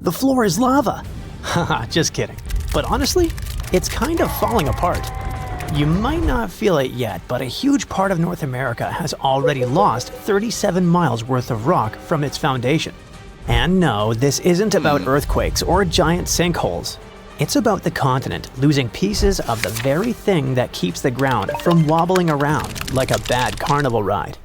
The floor is lava! Haha, just kidding. But honestly, it's kind of falling apart. You might not feel it yet, but a huge part of North America has already lost 37 miles worth of rock from its foundation. And no, this isn't about earthquakes or giant sinkholes. It's about the continent losing pieces of the very thing that keeps the ground from wobbling around like a bad carnival ride.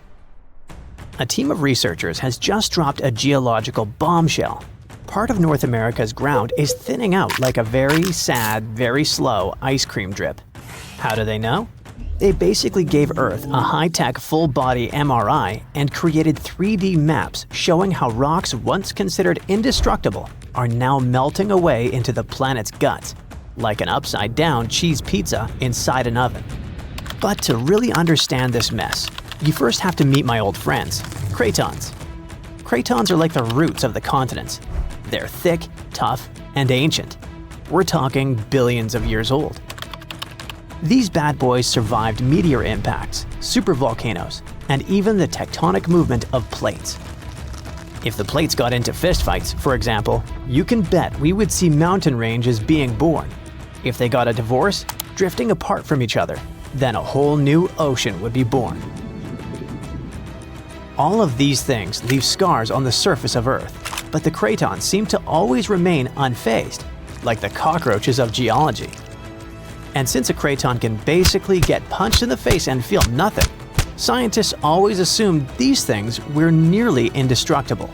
A team of researchers has just dropped a geological bombshell. Part of North America's ground is thinning out like a very sad, very slow ice cream drip. How do they know? They basically gave Earth a high-tech full-body MRI and created 3D maps showing how rocks once considered indestructible are now melting away into the planet's guts, like an upside-down cheese pizza inside an oven. But to really understand this mess, you first have to meet my old friends, cratons. Cratons are like the roots of the continents. They're thick, tough, and ancient. We're talking billions of years old. These bad boys survived meteor impacts, supervolcanoes, and even the tectonic movement of plates. If the plates got into fistfights, for example, you can bet we would see mountain ranges being born. If they got a divorce, drifting apart from each other, then a whole new ocean would be born. All of these things leave scars on the surface of Earth, but the cratons seem to always remain unfazed, like the cockroaches of geology. And since a craton can basically get punched in the face and feel nothing, scientists always assumed these things were nearly indestructible.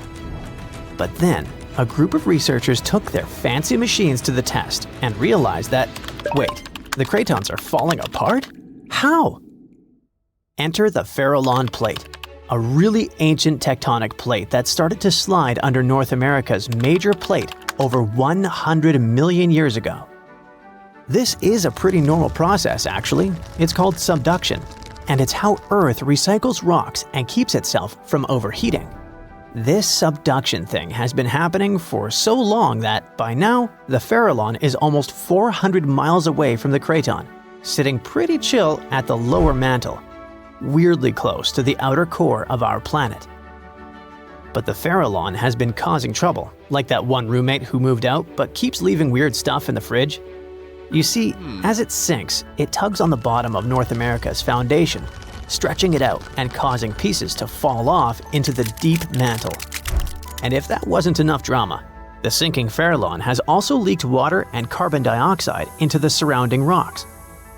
But then, a group of researchers took their fancy machines to the test and realized that, wait, the cratons are falling apart? How? Enter the Farallon Plate, a really ancient tectonic plate that started to slide under North America's major plate over 100 million years ago. This is a pretty normal process, actually. It's called subduction, and it's how Earth recycles rocks and keeps itself from overheating. This subduction thing has been happening for so long that, by now, the Farallon is almost 400 miles away from the craton, sitting pretty chill at the lower mantle, weirdly close to the outer core of our planet. But the Farallon has been causing trouble, like that one roommate who moved out but keeps leaving weird stuff in the fridge. You see, as it sinks, it tugs on the bottom of North America's foundation, stretching it out and causing pieces to fall off into the deep mantle. And if that wasn't enough drama, the sinking Farallon has also leaked water and carbon dioxide into the surrounding rocks,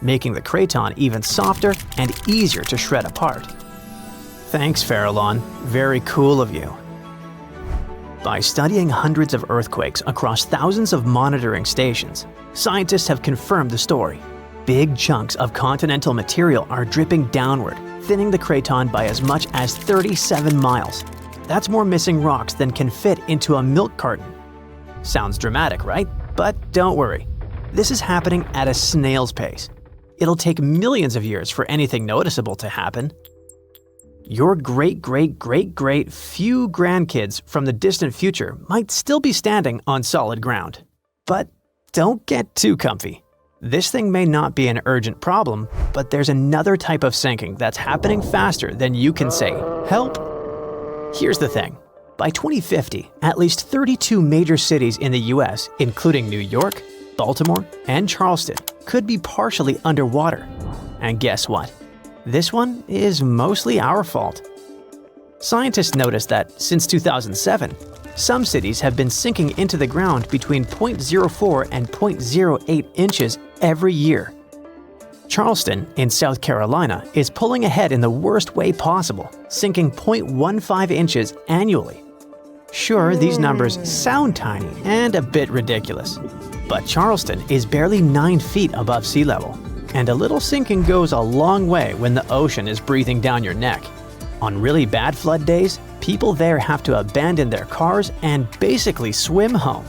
making the craton even softer and easier to shred apart. Thanks, Farallon. Very cool of you. By studying hundreds of earthquakes across thousands of monitoring stations, scientists have confirmed the story. Big chunks of continental material are dripping downward, thinning the craton by as much as 37 miles. That's more missing rocks than can fit into a milk carton. Sounds dramatic, right? But don't worry. This is happening at a snail's pace. It'll take millions of years for anything noticeable to happen. Your great-great-great-great few grandkids from the distant future might still be standing on solid ground. But don't get too comfy. This thing may not be an urgent problem, but there's another type of sinking that's happening faster than you can say, "Help!" Here's the thing. By 2050, at least 32 major cities in the US, including New York, Baltimore, and Charleston, could be partially underwater. And guess what? This one is mostly our fault. Scientists noticed that since 2007, some cities have been sinking into the ground between 0.04 and 0.08 inches every year. Charleston, in South Carolina, is pulling ahead in the worst way possible, sinking 0.15 inches annually. Sure, these numbers sound tiny and a bit ridiculous, but Charleston is barely 9 feet above sea level, and a little sinking goes a long way when the ocean is breathing down your neck. On really bad flood days, people there have to abandon their cars and basically swim home.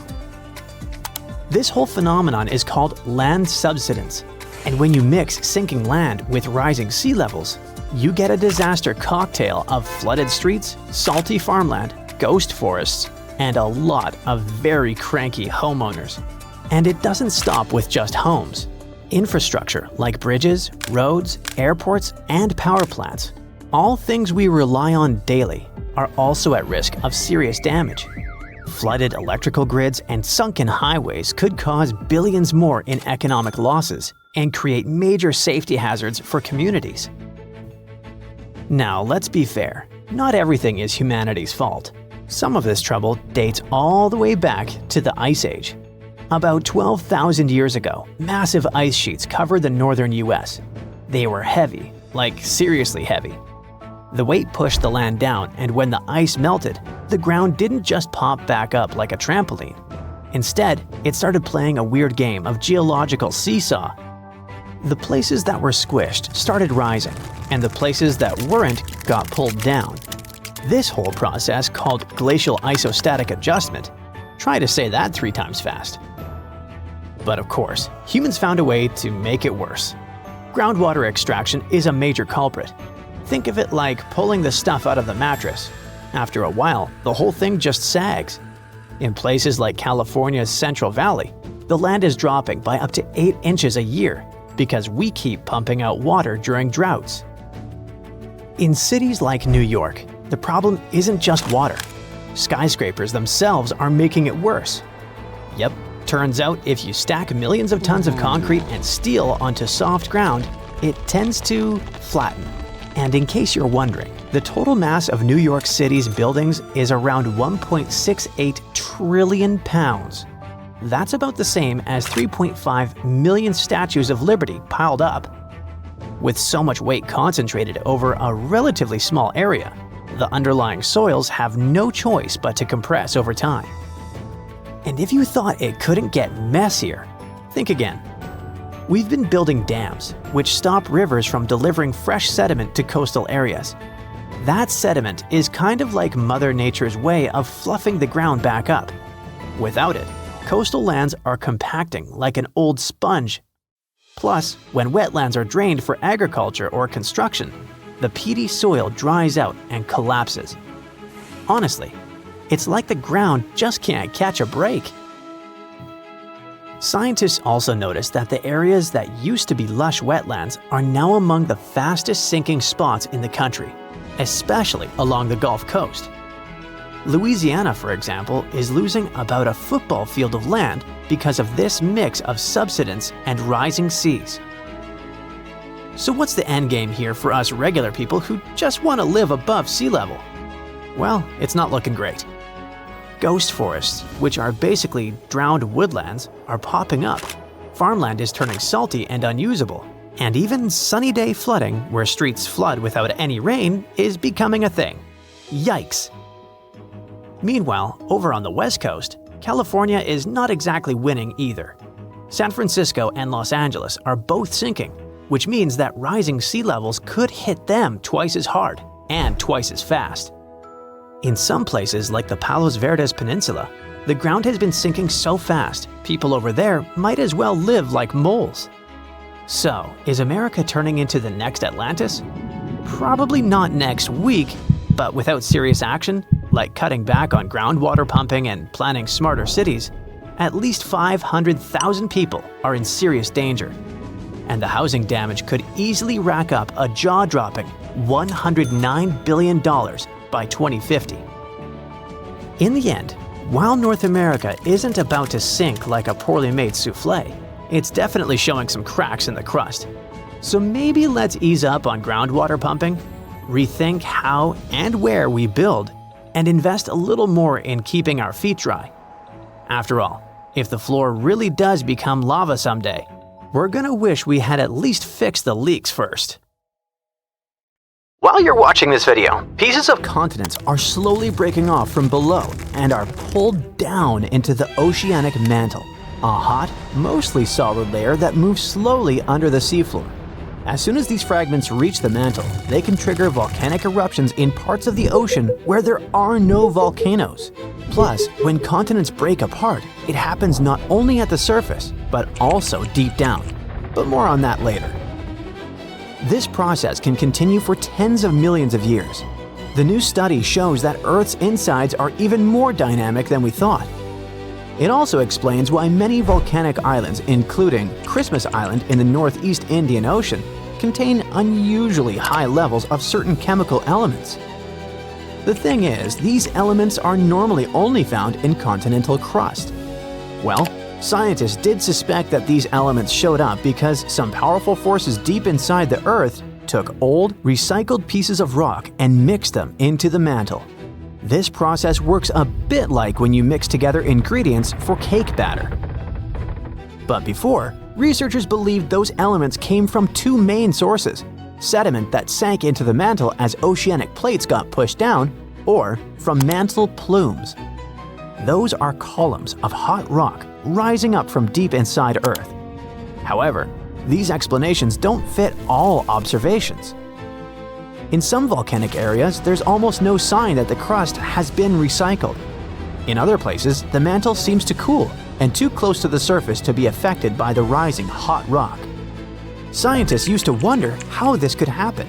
This whole phenomenon is called land subsidence, and when you mix sinking land with rising sea levels, you get a disaster cocktail of flooded streets, salty farmland, ghost forests, and a lot of very cranky homeowners. And it doesn't stop with just homes. Infrastructure like bridges, roads, airports, and power plants, all things we rely on daily, are also at risk of serious damage. Flooded electrical grids and sunken highways could cause billions more in economic losses and create major safety hazards for communities. Now, let's be fair. Not everything is humanity's fault. Some of this trouble dates all the way back to the Ice Age. About 12,000 years ago, massive ice sheets covered the northern US. They were heavy, like seriously heavy. The weight pushed the land down, and when the ice melted, the ground didn't just pop back up like a trampoline. Instead, it started playing a weird game of geological seesaw. The places that were squished started rising, and the places that weren't got pulled down. This whole process, called glacial isostatic adjustment, try to say that 3 times fast. But of course, humans found a way to make it worse. Groundwater extraction is a major culprit. Think of it like pulling the stuff out of the mattress. After a while, the whole thing just sags. In places like California's Central Valley, the land is dropping by up to 8 inches a year because we keep pumping out water during droughts. In cities like New York, the problem isn't just water. Skyscrapers themselves are making it worse. Yep, turns out if you stack millions of tons of concrete and steel onto soft ground, it tends to flatten. And in case you're wondering, the total mass of New York City's buildings is around 1.68 trillion pounds. That's about the same as 3.5 million statues of liberty piled up. With so much weight concentrated over a relatively small area, the underlying soils have no choice but to compress over time. And if you thought it couldn't get messier, think again. We've been building dams, which stop rivers from delivering fresh sediment to coastal areas. That sediment is kind of like Mother Nature's way of fluffing the ground back up. Without it, coastal lands are compacting like an old sponge. Plus, when wetlands are drained for agriculture or construction, the peaty soil dries out and collapses. Honestly, it's like the ground just can't catch a break. Scientists also noticed that the areas that used to be lush wetlands are now among the fastest sinking spots in the country, especially along the Gulf Coast. Louisiana, for example, is losing about a football field of land because of this mix of subsidence and rising seas. So what's the end game here for us regular people who just want to live above sea level? Well, it's not looking great. Ghost forests, which are basically drowned woodlands, are popping up. Farmland is turning salty and unusable. And even sunny day flooding, where streets flood without any rain, is becoming a thing. Yikes! Meanwhile, over on the West Coast, California is not exactly winning either. San Francisco and Los Angeles are both sinking, which means that rising sea levels could hit them twice as hard and twice as fast. In some places like the Palos Verdes Peninsula, the ground has been sinking so fast, people over there might as well live like moles. So, is America turning into the next Atlantis? Probably not next week, but without serious action, like cutting back on groundwater pumping and planning smarter cities, at least 500,000 people are in serious danger. And the housing damage could easily rack up a jaw-dropping $109 billion by 2050. In the end, while North America isn't about to sink like a poorly made souffle, it's definitely showing some cracks in the crust. So maybe let's ease up on groundwater pumping, rethink how and where we build, and invest a little more in keeping our feet dry. After all, if the floor really does become lava someday, we're gonna wish we had at least fixed the leaks first. While you're watching this video, pieces of continents are slowly breaking off from below and are pulled down into the oceanic mantle, a hot, mostly solid layer that moves slowly under the seafloor. As soon as these fragments reach the mantle, they can trigger volcanic eruptions in parts of the ocean where there are no volcanoes. Plus, when continents break apart, it happens not only at the surface, but also deep down. But more on that later. This process can continue for tens of millions of years. The new study shows that Earth's insides are even more dynamic than we thought. It also explains why many volcanic islands, including Christmas Island in the Northeast Indian Ocean, contain unusually high levels of certain chemical elements. The thing is, these elements are normally only found in continental crust. Well, scientists did suspect that these elements showed up because some powerful forces deep inside the Earth took old, recycled pieces of rock and mixed them into the mantle. This process works a bit like when you mix together ingredients for cake batter. But before, researchers believed those elements came from two main sources: sediment that sank into the mantle as oceanic plates got pushed down, or from mantle plumes. Those are columns of hot rock rising up from deep inside Earth. However, these explanations don't fit all observations. In some volcanic areas, there's almost no sign that the crust has been recycled. In other places, the mantle seems to cool and too close to the surface to be affected by the rising hot rock. Scientists used to wonder how this could happen.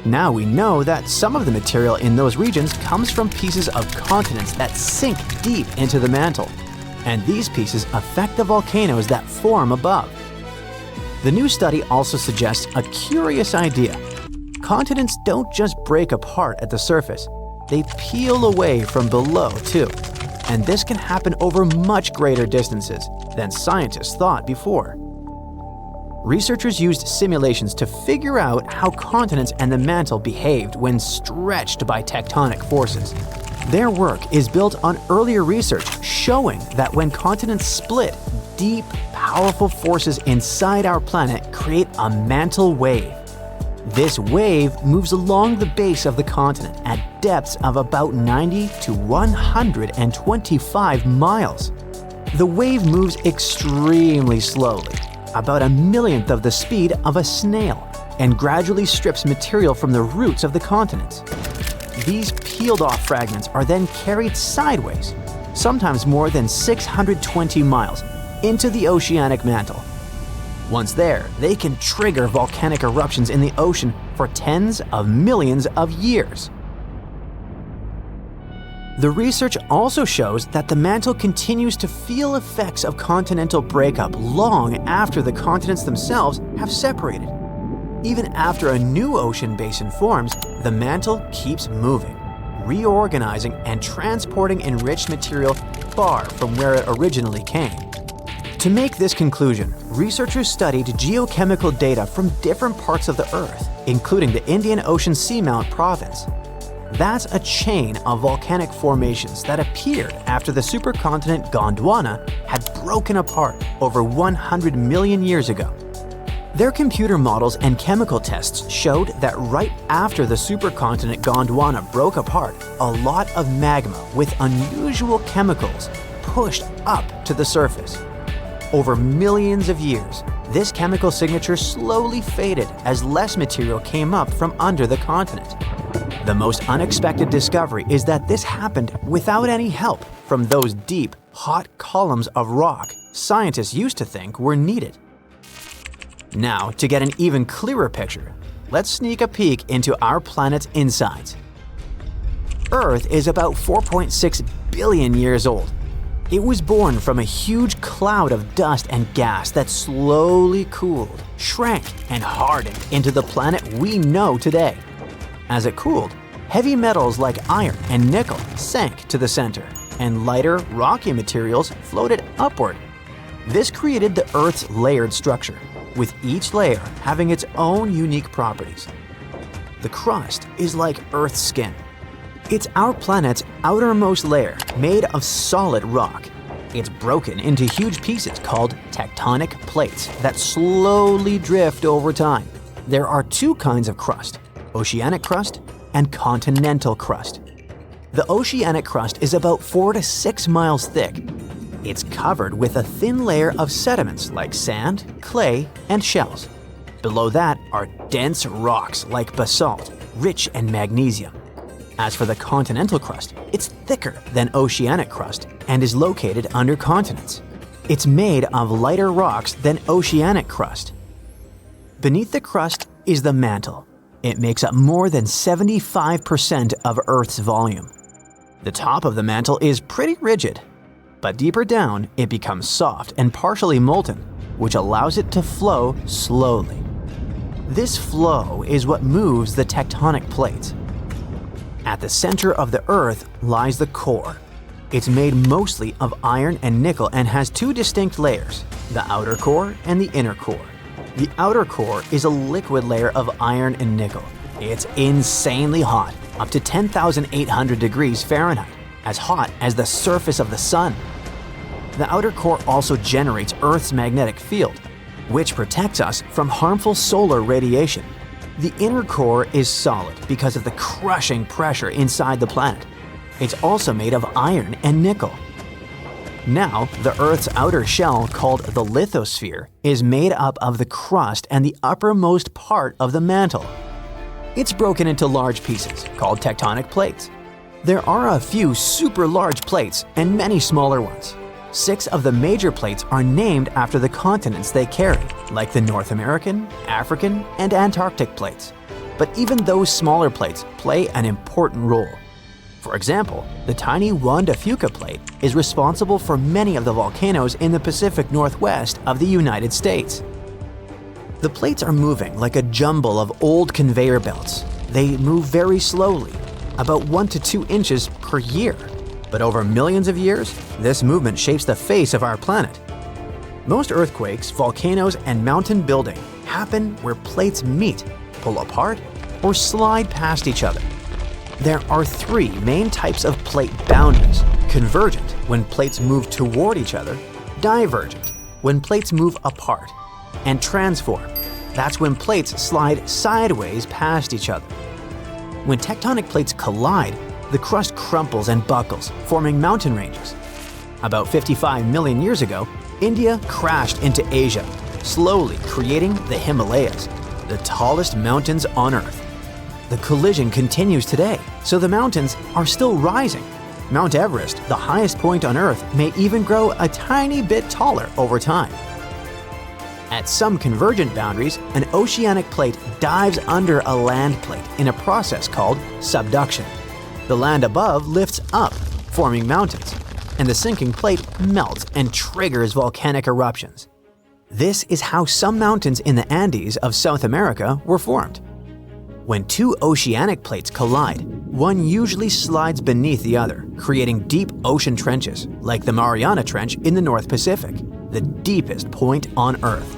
Now we know that some of the material in those regions comes from pieces of continents that sink deep into the mantle, and these pieces affect the volcanoes that form above. The new study also suggests a curious idea. Continents don't just break apart at the surface, they peel away from below too. And this can happen over much greater distances than scientists thought before. Researchers used simulations to figure out how continents and the mantle behaved when stretched by tectonic forces. Their work is built on earlier research showing that when continents split, deep, powerful forces inside our planet create a mantle wave. This wave moves along the base of the continent at depths of about 90 to 125 miles. The wave moves extremely slowly, about a millionth of the speed of a snail, and gradually strips material from the roots of the continents. These peeled-off fragments are then carried sideways, sometimes more than 620 miles, into the oceanic mantle. Once there, they can trigger volcanic eruptions in the ocean for tens of millions of years. The research also shows that the mantle continues to feel effects of continental breakup long after the continents themselves have separated. Even after a new ocean basin forms, the mantle keeps moving, reorganizing and transporting enriched material far from where it originally came. To make this conclusion, researchers studied geochemical data from different parts of the Earth, including the Indian Ocean Seamount Province. That's a chain of volcanic formations that appeared after the supercontinent Gondwana had broken apart over 100 million years ago. Their computer models and chemical tests showed that right after the supercontinent Gondwana broke apart, a lot of magma with unusual chemicals pushed up to the surface. Over millions of years, this chemical signature slowly faded as less material came up from under the continent. The most unexpected discovery is that this happened without any help from those deep, hot columns of rock scientists used to think were needed. Now, to get an even clearer picture, let's sneak a peek into our planet's insides. Earth is about 4.6 billion years old. It was born from a huge cloud of dust and gas that slowly cooled, shrank, and hardened into the planet we know today. As it cooled, heavy metals like iron and nickel sank to the center, and lighter, rocky materials floated upward. This created the Earth's layered structure, with each layer having its own unique properties. The crust is like Earth's skin. It's our planet's outermost layer made of solid rock. It's broken into huge pieces called tectonic plates that slowly drift over time. There are two kinds of crust: oceanic crust and continental crust. The oceanic crust is about 4 to 6 miles thick. It's covered with a thin layer of sediments like sand, clay, and shells. Below that are dense rocks like basalt, rich in magnesium. As for the continental crust, it's thicker than oceanic crust and is located under continents. It's made of lighter rocks than oceanic crust. Beneath the crust is the mantle. It makes up more than 75% of Earth's volume. The top of the mantle is pretty rigid, but deeper down it becomes soft and partially molten, which allows it to flow slowly. This flow is what moves the tectonic plates. At the center of the Earth lies the core. It's made mostly of iron and nickel and has two distinct layers, the outer core and the inner core. The outer core is a liquid layer of iron and nickel. It's insanely hot, up to 10,800 degrees Fahrenheit, as hot as the surface of the sun. The outer core also generates Earth's magnetic field, which protects us from harmful solar radiation. The inner core is solid because of the crushing pressure inside the planet. It's also made of iron and nickel. Now, the Earth's outer shell, called the lithosphere, is made up of the crust and the uppermost part of the mantle. It's broken into large pieces, called tectonic plates. There are a few super large plates and many smaller ones. 6 of the major plates are named after the continents they carry, like the North American, African, and Antarctic plates. But even those smaller plates play an important role. For example, the tiny Juan de Fuca plate is responsible for many of the volcanoes in the Pacific Northwest of the United States. The plates are moving like a jumble of old conveyor belts. They move very slowly, about 1 to 2 inches per year. But over millions of years, this movement shapes the face of our planet. Most earthquakes, volcanoes, and mountain building happen where plates meet, pull apart, or slide past each other. There are 3 main types of plate boundaries: convergent, when plates move toward each other; divergent, when plates move apart; and transform. That's when plates slide sideways past each other. When tectonic plates collide, the crust crumples and buckles, forming mountain ranges. About 55 million years ago, India crashed into Asia, slowly creating the Himalayas, the tallest mountains on Earth. The collision continues today, so the mountains are still rising. Mount Everest, the highest point on Earth, may even grow a tiny bit taller over time. At some convergent boundaries, an oceanic plate dives under a land plate in a process called subduction. The land above lifts up, forming mountains, and the sinking plate melts and triggers volcanic eruptions. This is how some mountains in the Andes of South America were formed. When 2 oceanic plates collide, one usually slides beneath the other, creating deep ocean trenches, like the Mariana Trench in the North Pacific, the deepest point on Earth.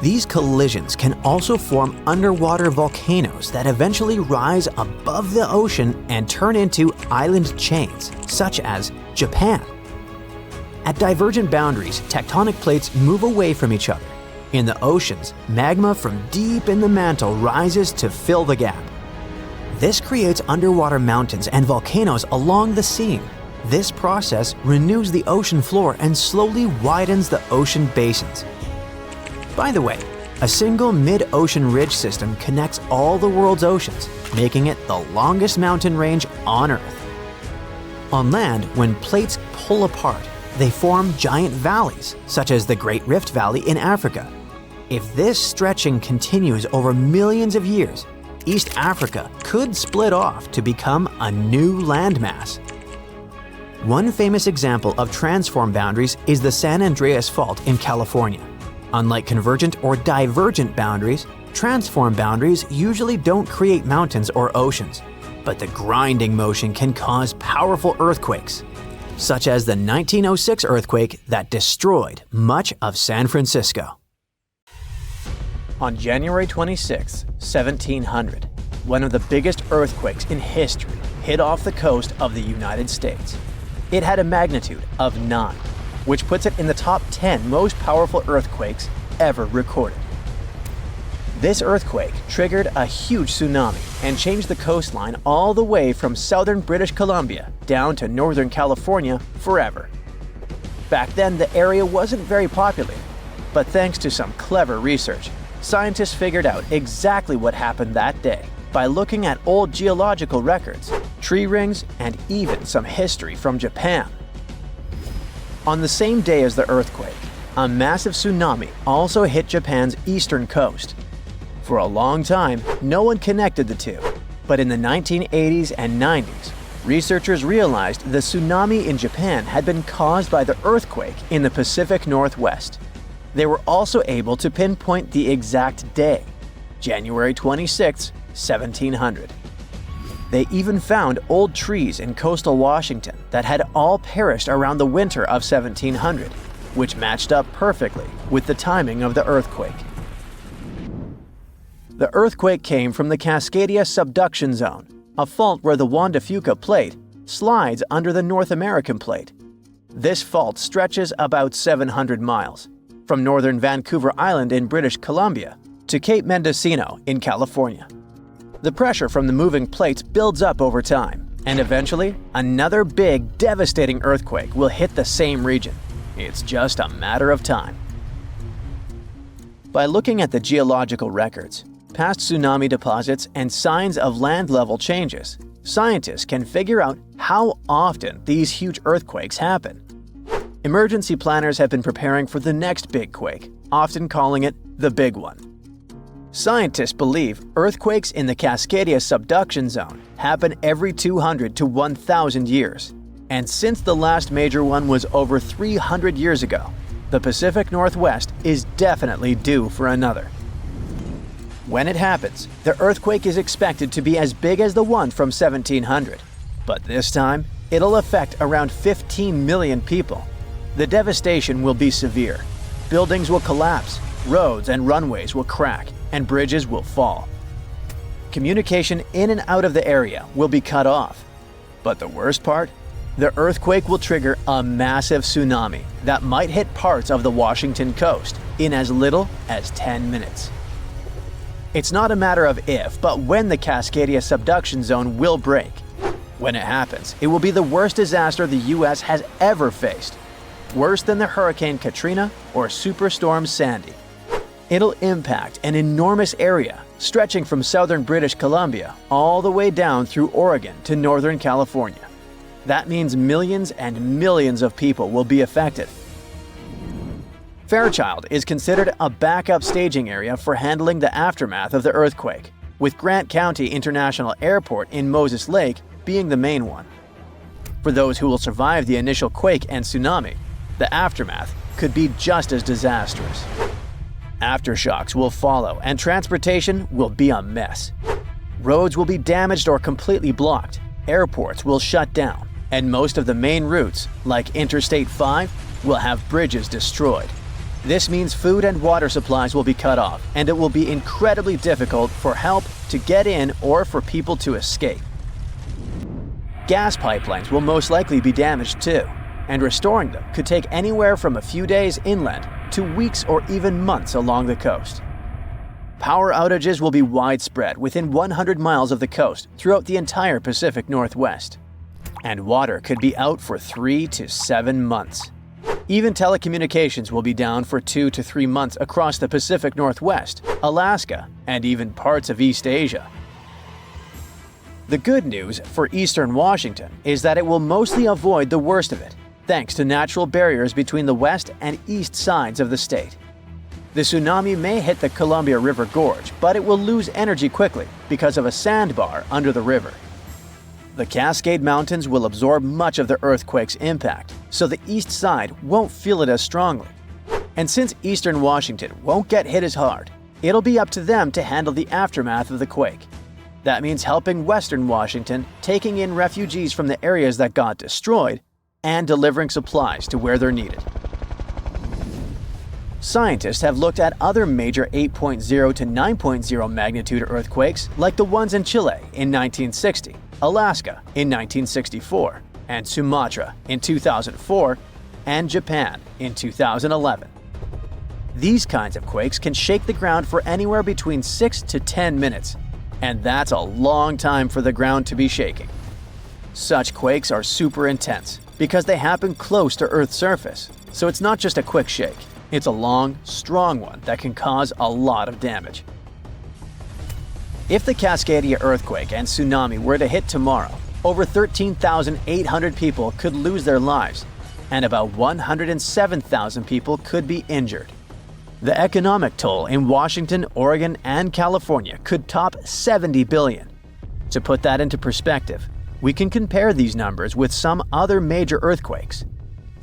These collisions can also form underwater volcanoes that eventually rise above the ocean and turn into island chains, such as Japan. At divergent boundaries, tectonic plates move away from each other. In the oceans, magma from deep in the mantle rises to fill the gap. This creates underwater mountains and volcanoes along the seam. This process renews the ocean floor and slowly widens the ocean basins. By the way, a single mid-ocean ridge system connects all the world's oceans, making it the longest mountain range on Earth. On land, when plates pull apart, they form giant valleys, such as the Great Rift Valley in Africa. If this stretching continues over millions of years, East Africa could split off to become a new landmass. One famous example of transform boundaries is the San Andreas Fault in California. Unlike convergent or divergent boundaries, transform boundaries usually don't create mountains or oceans, but the grinding motion can cause powerful earthquakes, such as the 1906 earthquake that destroyed much of San Francisco. On January 26, 1700, one of the biggest earthquakes in history hit off the coast of the United States. It had a magnitude of 9. Which puts it in the top 10 most powerful earthquakes ever recorded. This earthquake triggered a huge tsunami and changed the coastline all the way from southern British Columbia down to northern California forever. Back then, the area wasn't very populated, but thanks to some clever research, scientists figured out exactly what happened that day by looking at old geological records, tree rings, and even some history from Japan. On the same day as the earthquake, a massive tsunami also hit Japan's eastern coast. For a long time, no one connected the two, but in the 1980s and 90s, researchers realized the tsunami in Japan had been caused by the earthquake in the Pacific Northwest. They were also able to pinpoint the exact day, January 26, 1700. They even found old trees in coastal Washington that had all perished around the winter of 1700, which matched up perfectly with the timing of the earthquake. The earthquake came from the Cascadia subduction zone, a fault where the Juan de Fuca plate slides under the North American plate. This fault stretches about 700 miles, from northern Vancouver Island in British Columbia to Cape Mendocino in California. The pressure from the moving plates builds up over time, and eventually, another big, devastating earthquake will hit the same region. It's just a matter of time. By looking at the geological records, past tsunami deposits, and signs of land level changes, scientists can figure out how often these huge earthquakes happen. Emergency planners have been preparing for the next big quake, often calling it the big one. Scientists believe earthquakes in the Cascadia subduction zone happen every 200 to 1,000 years. And since the last major one was over 300 years ago, the Pacific Northwest is definitely due for another. When it happens, the earthquake is expected to be as big as the one from 1700. But this time, it'll affect around 15 million people. The devastation will be severe. Buildings will collapse, roads and runways will crack, and bridges will fall. Communication in and out of the area will be cut off. But the worst part? The earthquake will trigger a massive tsunami that might hit parts of the Washington coast in as little as 10 minutes. It's not a matter of if, but when the Cascadia subduction zone will break. When it happens, it will be the worst disaster the US has ever faced. Worse than the Hurricane Katrina or Superstorm Sandy. It'll impact an enormous area, stretching from southern British Columbia all the way down through Oregon to northern California. That means millions and millions of people will be affected. Fairchild is considered a backup staging area for handling the aftermath of the earthquake, with Grant County International Airport in Moses Lake being the main one. For those who will survive the initial quake and tsunami, the aftermath could be just as disastrous. Aftershocks will follow, and transportation will be a mess. Roads will be damaged or completely blocked, airports will shut down, and most of the main routes, like Interstate 5, will have bridges destroyed. This means food and water supplies will be cut off, and it will be incredibly difficult for help to get in or for people to escape. Gas pipelines will most likely be damaged too, and restoring them could take anywhere from a few days inland to weeks or even months along the coast. Power outages will be widespread within 100 miles of the coast throughout the entire Pacific Northwest. And water could be out for 3 to 7 months. Even telecommunications will be down for 2 to 3 months across the Pacific Northwest, Alaska, and even parts of East Asia. The good news for eastern Washington is that it will mostly avoid the worst of it, thanks to natural barriers between the west and east sides of the state. The tsunami may hit the Columbia River Gorge, but it will lose energy quickly because of a sandbar under the river. The Cascade Mountains will absorb much of the earthquake's impact, so the east side won't feel it as strongly. And since eastern Washington won't get hit as hard, it'll be up to them to handle the aftermath of the quake. That means helping western Washington, taking in refugees from the areas that got destroyed, and delivering supplies to where they're needed. Scientists have looked at other major 8.0 to 9.0 magnitude earthquakes like the ones in Chile in 1960, Alaska in 1964, and Sumatra in 2004, and Japan in 2011. These kinds of quakes can shake the ground for anywhere between 6 to 10 minutes, and that's a long time for the ground to be shaking. Such quakes are super intense because they happen close to Earth's surface, so it's not just a quick shake. It's a long, strong one that can cause a lot of damage. If the Cascadia earthquake and tsunami were to hit tomorrow, over 13,800 people could lose their lives, and about 107,000 people could be injured. The economic toll in Washington, Oregon, and California could top 70 billion. To put that into perspective, we can compare these numbers with some other major earthquakes.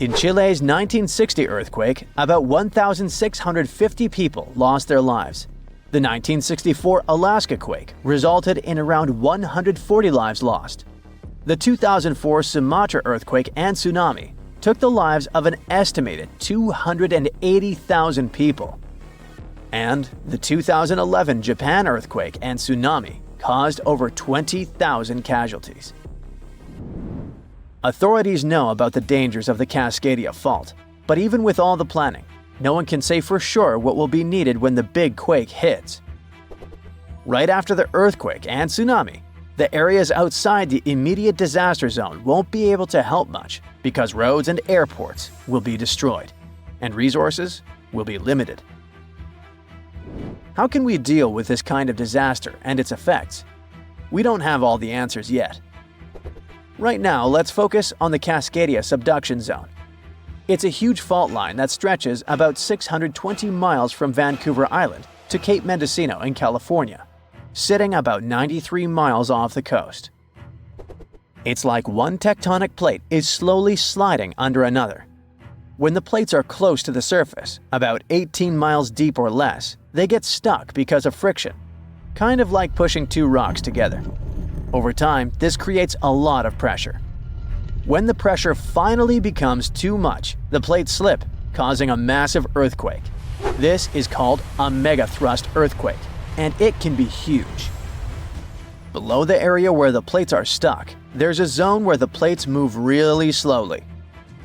In Chile's 1960 earthquake, about 1,650 people lost their lives. The 1964 Alaska quake resulted in around 140 lives lost. The 2004 Sumatra earthquake and tsunami took the lives of an estimated 280,000 people. And the 2011 Japan earthquake and tsunami caused over 20,000 casualties. Authorities know about the dangers of the Cascadia fault, but even with all the planning, no one can say for sure what will be needed when the big quake hits. Right after the earthquake and tsunami, the areas outside the immediate disaster zone won't be able to help much because roads and airports will be destroyed, and resources will be limited. How can we deal with this kind of disaster and its effects? We don't have all the answers yet. Right now, let's focus on the Cascadia subduction zone. It's a huge fault line that stretches about 620 miles from Vancouver Island to Cape Mendocino in California, sitting about 93 miles off the coast. It's like one tectonic plate is slowly sliding under another. When the plates are close to the surface, about 18 miles deep or less, they get stuck because of friction, kind of like pushing two rocks together. Over time, this creates a lot of pressure. When the pressure finally becomes too much, the plates slip, causing a massive earthquake. This is called a megathrust earthquake, and it can be huge. Below the area where the plates are stuck, there's a zone where the plates move really slowly.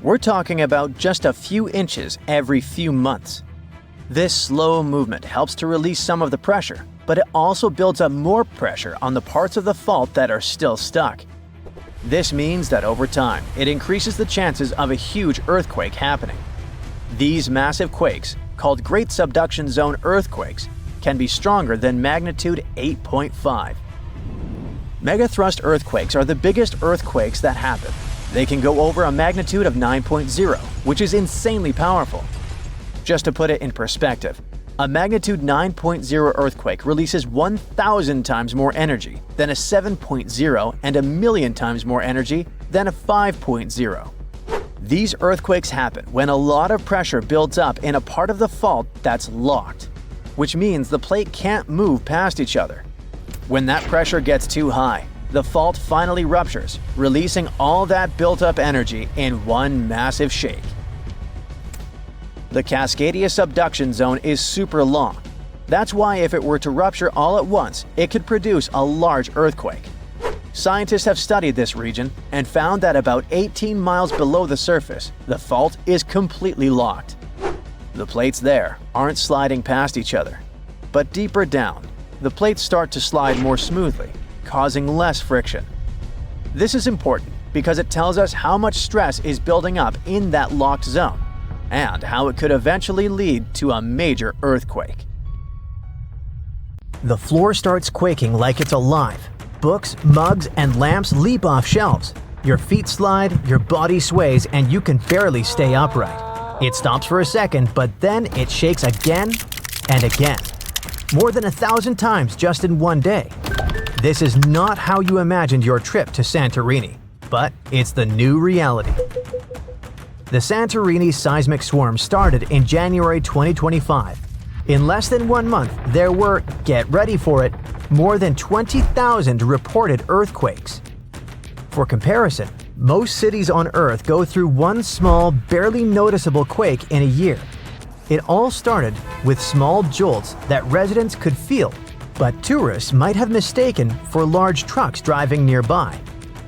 We're talking about just a few inches every few months. This slow movement helps to release some of the pressure, but it also builds up more pressure on the parts of the fault that are still stuck. This means that over time, it increases the chances of a huge earthquake happening. These massive quakes, called Great Subduction Zone earthquakes, can be stronger than magnitude 8.5. Megathrust earthquakes are the biggest earthquakes that happen. They can go over a magnitude of 9.0, which is insanely powerful. Just to put it in perspective, a magnitude 9.0 earthquake releases 1,000 times more energy than a 7.0 and 1,000,000 times more energy than a 5.0. These earthquakes happen when a lot of pressure builds up in a part of the fault that's locked, which means the plate can't move past each other. When that pressure gets too high, the fault finally ruptures, releasing all that built-up energy in one massive shake. The Cascadia subduction zone is super long. That's why if it were to rupture all at once, it could produce a large earthquake. Scientists have studied this region and found that about 18 miles below the surface, the fault is completely locked. The plates there aren't sliding past each other, but deeper down, the plates start to slide more smoothly, causing less friction. This is important because it tells us how much stress is building up in that locked zone, and how it could eventually lead to a major earthquake. The floor starts quaking like it's alive. Books, mugs, and lamps leap off shelves. Your feet slide, your body sways, and you can barely stay upright. It stops for a second, but then it shakes again and again. More than 1,000 times just in one day. This is not how you imagined your trip to Santorini, but it's the new reality. The Santorini seismic swarm started in January 2025. In less than 1 month, there were, get ready for it, more than 20,000 reported earthquakes. For comparison, most cities on Earth go through one small, barely noticeable quake in a year. It all started with small jolts that residents could feel, but tourists might have mistaken for large trucks driving nearby.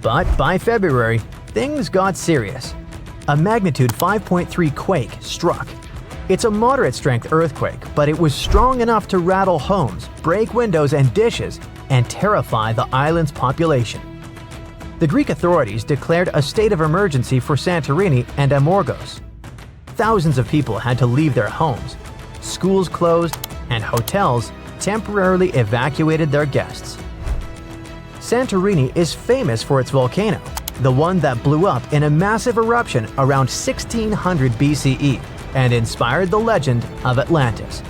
But by February, things got serious. A magnitude 5.3 quake struck. It's a moderate-strength earthquake, but it was strong enough to rattle homes, break windows and dishes, and terrify the island's population. The Greek authorities declared a state of emergency for Santorini and Amorgos. Thousands of people had to leave their homes. Schools closed, and hotels temporarily evacuated their guests. Santorini is famous for its volcano, the one that blew up in a massive eruption around 1600 BCE and inspired the legend of Atlantis.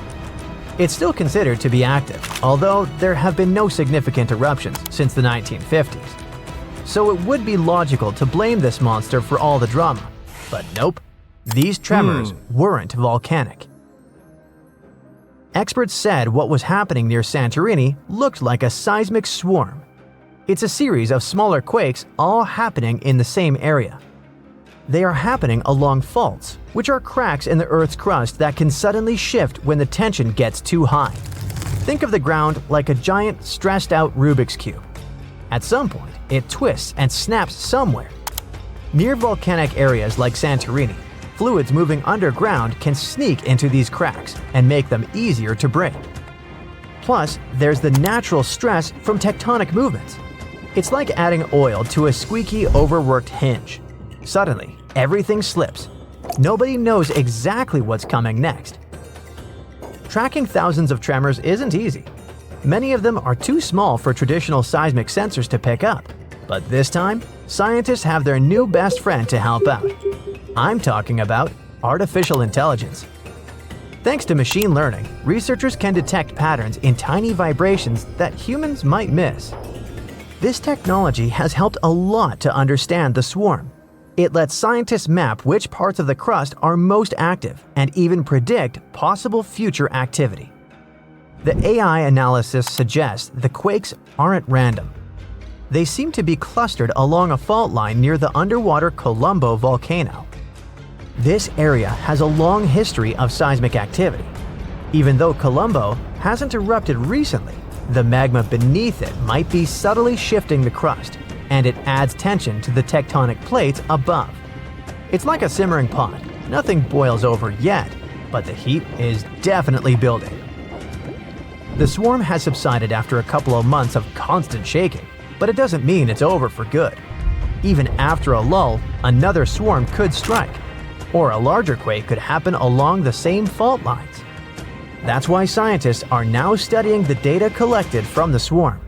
It's still considered to be active, although there have been no significant eruptions since the 1950s. So it would be logical to blame this monster for all the drama. But nope, these tremors weren't volcanic. Experts said what was happening near Santorini looked like a seismic swarm. It's a series of smaller quakes all happening in the same area. They are happening along faults, which are cracks in the Earth's crust that can suddenly shift when the tension gets too high. Think of the ground like a giant, stressed-out Rubik's Cube. At some point, it twists and snaps somewhere. Near volcanic areas like Santorini, fluids moving underground can sneak into these cracks and make them easier to break. Plus, there's the natural stress from tectonic movements. It's like adding oil to a squeaky, overworked hinge. Suddenly, everything slips. Nobody knows exactly what's coming next. Tracking thousands of tremors isn't easy. Many of them are too small for traditional seismic sensors to pick up. But this time, scientists have their new best friend to help out. I'm talking about artificial intelligence. Thanks to machine learning, researchers can detect patterns in tiny vibrations that humans might miss. This technology has helped a lot to understand the swarm. It lets scientists map which parts of the crust are most active and even predict possible future activity. The AI analysis suggests the quakes aren't random. They seem to be clustered along a fault line near the underwater Colombo volcano. This area has a long history of seismic activity. Even though Colombo hasn't erupted recently, the magma beneath it might be subtly shifting the crust, and it adds tension to the tectonic plates above. It's like a simmering pot. Nothing boils over yet, but the heat is definitely building. The swarm has subsided after a couple of months of constant shaking, but it doesn't mean it's over for good. Even after a lull, another swarm could strike, or a larger quake could happen along the same fault lines. That's why scientists are now studying the data collected from the swarm.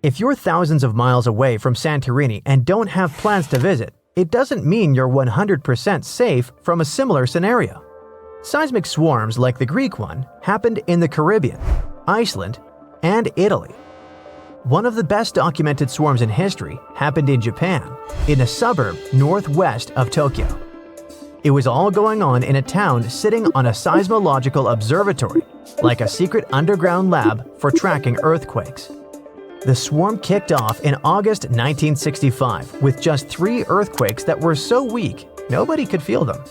If you're thousands of miles away from Santorini and don't have plans to visit, it doesn't mean you're 100% safe from a similar scenario. Seismic swarms like the Greek one happened in the Caribbean, Iceland, and Italy. One of the best documented swarms in history happened in Japan, in a suburb northwest of Tokyo. It was all going on in a town sitting on a seismological observatory, like a secret underground lab for tracking earthquakes. The swarm kicked off in August 1965 with just 3 earthquakes that were so weak nobody could feel them.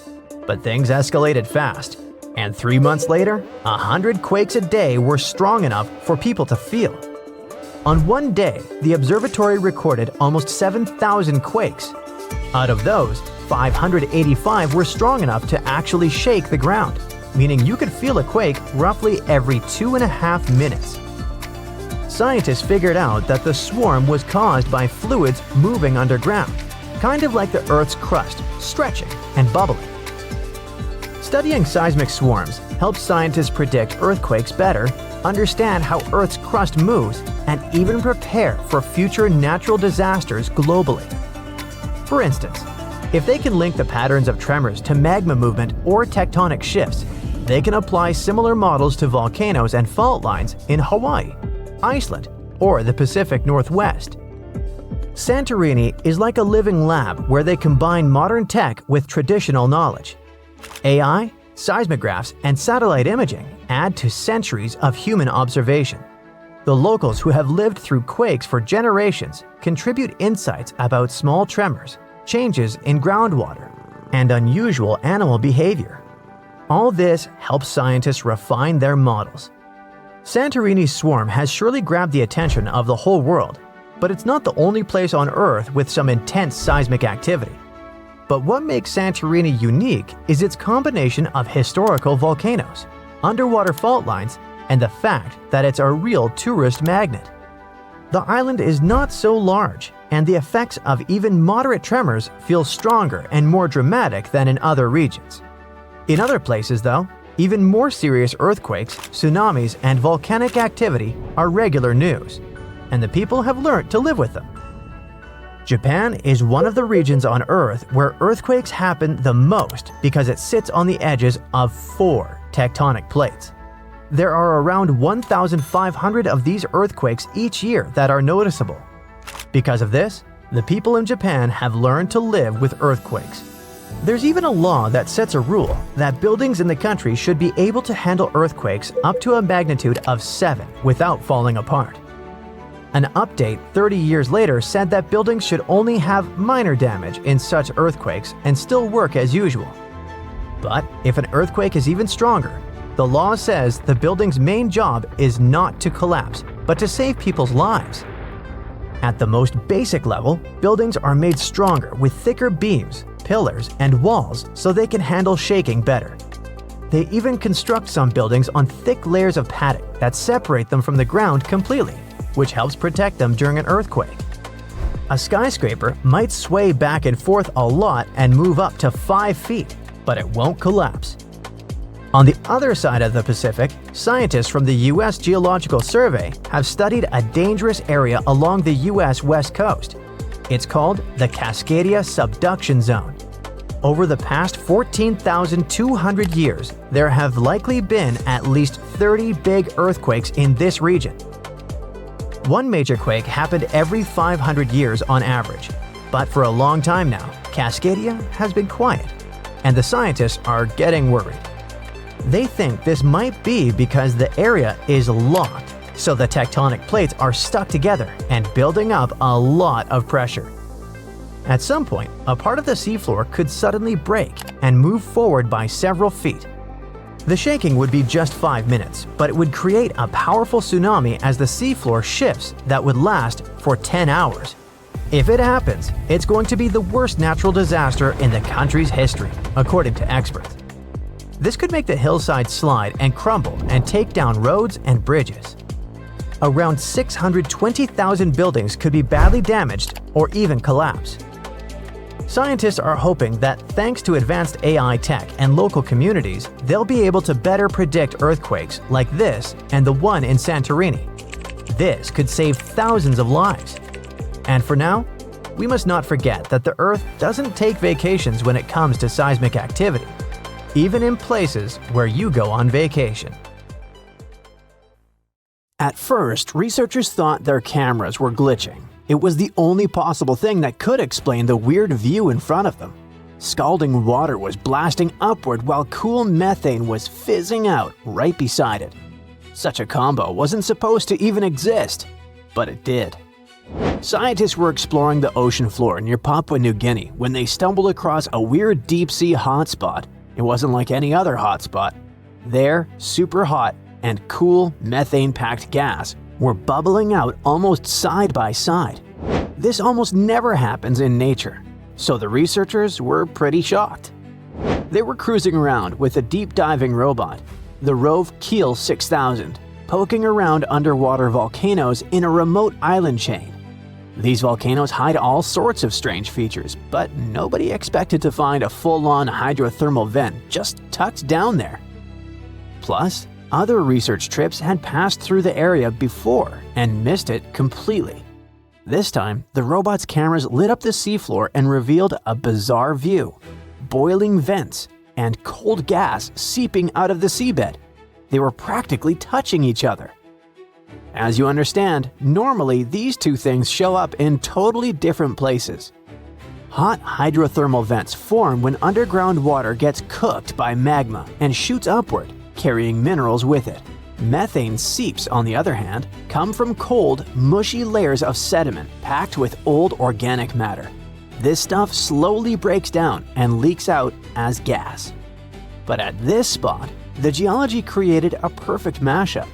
But things escalated fast, and 3 months later, 100 quakes a day were strong enough for people to feel. On one day, the observatory recorded almost 7,000 quakes. Out of those, 585 were strong enough to actually shake the ground, meaning you could feel a quake roughly every 2.5 minutes. Scientists figured out that the swarm was caused by fluids moving underground, kind of like the Earth's crust, stretching and bubbling. Studying seismic swarms helps scientists predict earthquakes better, understand how Earth's crust moves, and even prepare for future natural disasters globally. For instance, if they can link the patterns of tremors to magma movement or tectonic shifts, they can apply similar models to volcanoes and fault lines in Hawaii, Iceland, or the Pacific Northwest. Santorini is like a living lab where they combine modern tech with traditional knowledge. AI, seismographs, and satellite imaging add to centuries of human observation. The locals who have lived through quakes for generations contribute insights about small tremors, changes in groundwater, and unusual animal behavior. All this helps scientists refine their models. Santorini's swarm has surely grabbed the attention of the whole world, but it's not the only place on Earth with some intense seismic activity. But what makes Santorini unique is its combination of historical volcanoes, underwater fault lines, and the fact that it's a real tourist magnet. The island is not so large, and the effects of even moderate tremors feel stronger and more dramatic than in other regions. In other places, though, even more serious earthquakes, tsunamis, and volcanic activity are regular news, and the people have learned to live with them. Japan is one of the regions on Earth where earthquakes happen the most because it sits on the edges of 4 tectonic plates. There are around 1,500 of these earthquakes each year that are noticeable. Because of this, the people in Japan have learned to live with earthquakes. There's even a law that sets a rule that buildings in the country should be able to handle earthquakes up to a magnitude of 7 without falling apart. An update 30 years later said that buildings should only have minor damage in such earthquakes and still work as usual. But if an earthquake is even stronger, the law says the building's main job is not to collapse, but to save people's lives. At the most basic level, buildings are made stronger with thicker beams, pillars, and walls so they can handle shaking better. They even construct some buildings on thick layers of padding that separate them from the ground completely, which helps protect them during an earthquake. A skyscraper might sway back and forth a lot and move up to 5 feet, but it won't collapse. On the other side of the Pacific, scientists from the U.S. Geological Survey have studied a dangerous area along the U.S. West Coast. It's called the Cascadia subduction zone. Over the past 14,200 years, there have likely been at least 30 big earthquakes in this region. One major quake happened every 500 years on average, but for a long time now, Cascadia has been quiet, and the scientists are getting worried. They think this might be because the area is locked, so the tectonic plates are stuck together and building up a lot of pressure. At some point, a part of the seafloor could suddenly break and move forward by several feet. The shaking would be just 5 minutes, but it would create a powerful tsunami as the seafloor shifts that would last for 10 hours. If it happens, it's going to be the worst natural disaster in the country's history, according to experts. This could make the hillside slide and crumble and take down roads and bridges. Around 620,000 buildings could be badly damaged or even collapse. Scientists are hoping that thanks to advanced AI tech and local communities, they'll be able to better predict earthquakes like this and the one in Santorini. This could save thousands of lives. And for now, we must not forget that the Earth doesn't take vacations when it comes to seismic activity, even in places where you go on vacation. At first, researchers thought their cameras were glitching. It was the only possible thing that could explain the weird view in front of them. Scalding water was blasting upward while cool methane was fizzing out right beside it. Such a combo wasn't supposed to even exist, but it did. Scientists were exploring the ocean floor near Papua New Guinea when they stumbled across a weird deep-sea hotspot. It wasn't like any other hotspot. There, super hot and cool methane-packed gas were bubbling out almost side by side. This almost never happens in nature, so the researchers were pretty shocked. They were cruising around with a deep-diving robot, the Rove Keel 6000, poking around underwater volcanoes in a remote island chain. These volcanoes hide all sorts of strange features, but nobody expected to find a full-on hydrothermal vent just tucked down there. Plus, other research trips had passed through the area before and missed it completely. This time, the robot's cameras lit up the seafloor and revealed a bizarre view: boiling vents and cold gas seeping out of the seabed. They were practically touching each other. As you understand, normally these two things show up in totally different places. Hot hydrothermal vents form when underground water gets cooked by magma and shoots upward, carrying minerals with it. Methane seeps, on the other hand, come from cold, mushy layers of sediment packed with old organic matter. This stuff slowly breaks down and leaks out as gas. But at this spot, the geology created a perfect mashup.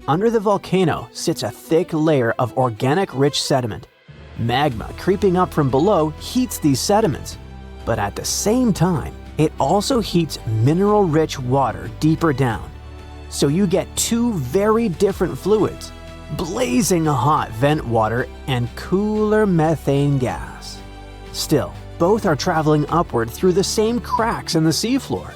Under the volcano sits a thick layer of organic-rich sediment. Magma creeping up from below heats these sediments, but at the same time, it also heats mineral-rich water deeper down. So you get two very different fluids, blazing hot vent water and cooler methane gas. Still, both are traveling upward through the same cracks in the seafloor.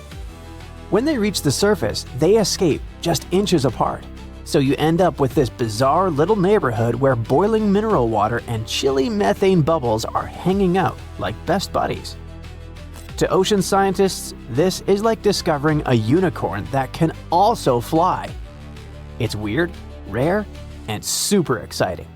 When they reach the surface, they escape just inches apart. So you end up with this bizarre little neighborhood where boiling mineral water and chilly methane bubbles are hanging out like best buddies. To ocean scientists, this is like discovering a unicorn that can also fly. It's weird, rare, and super exciting.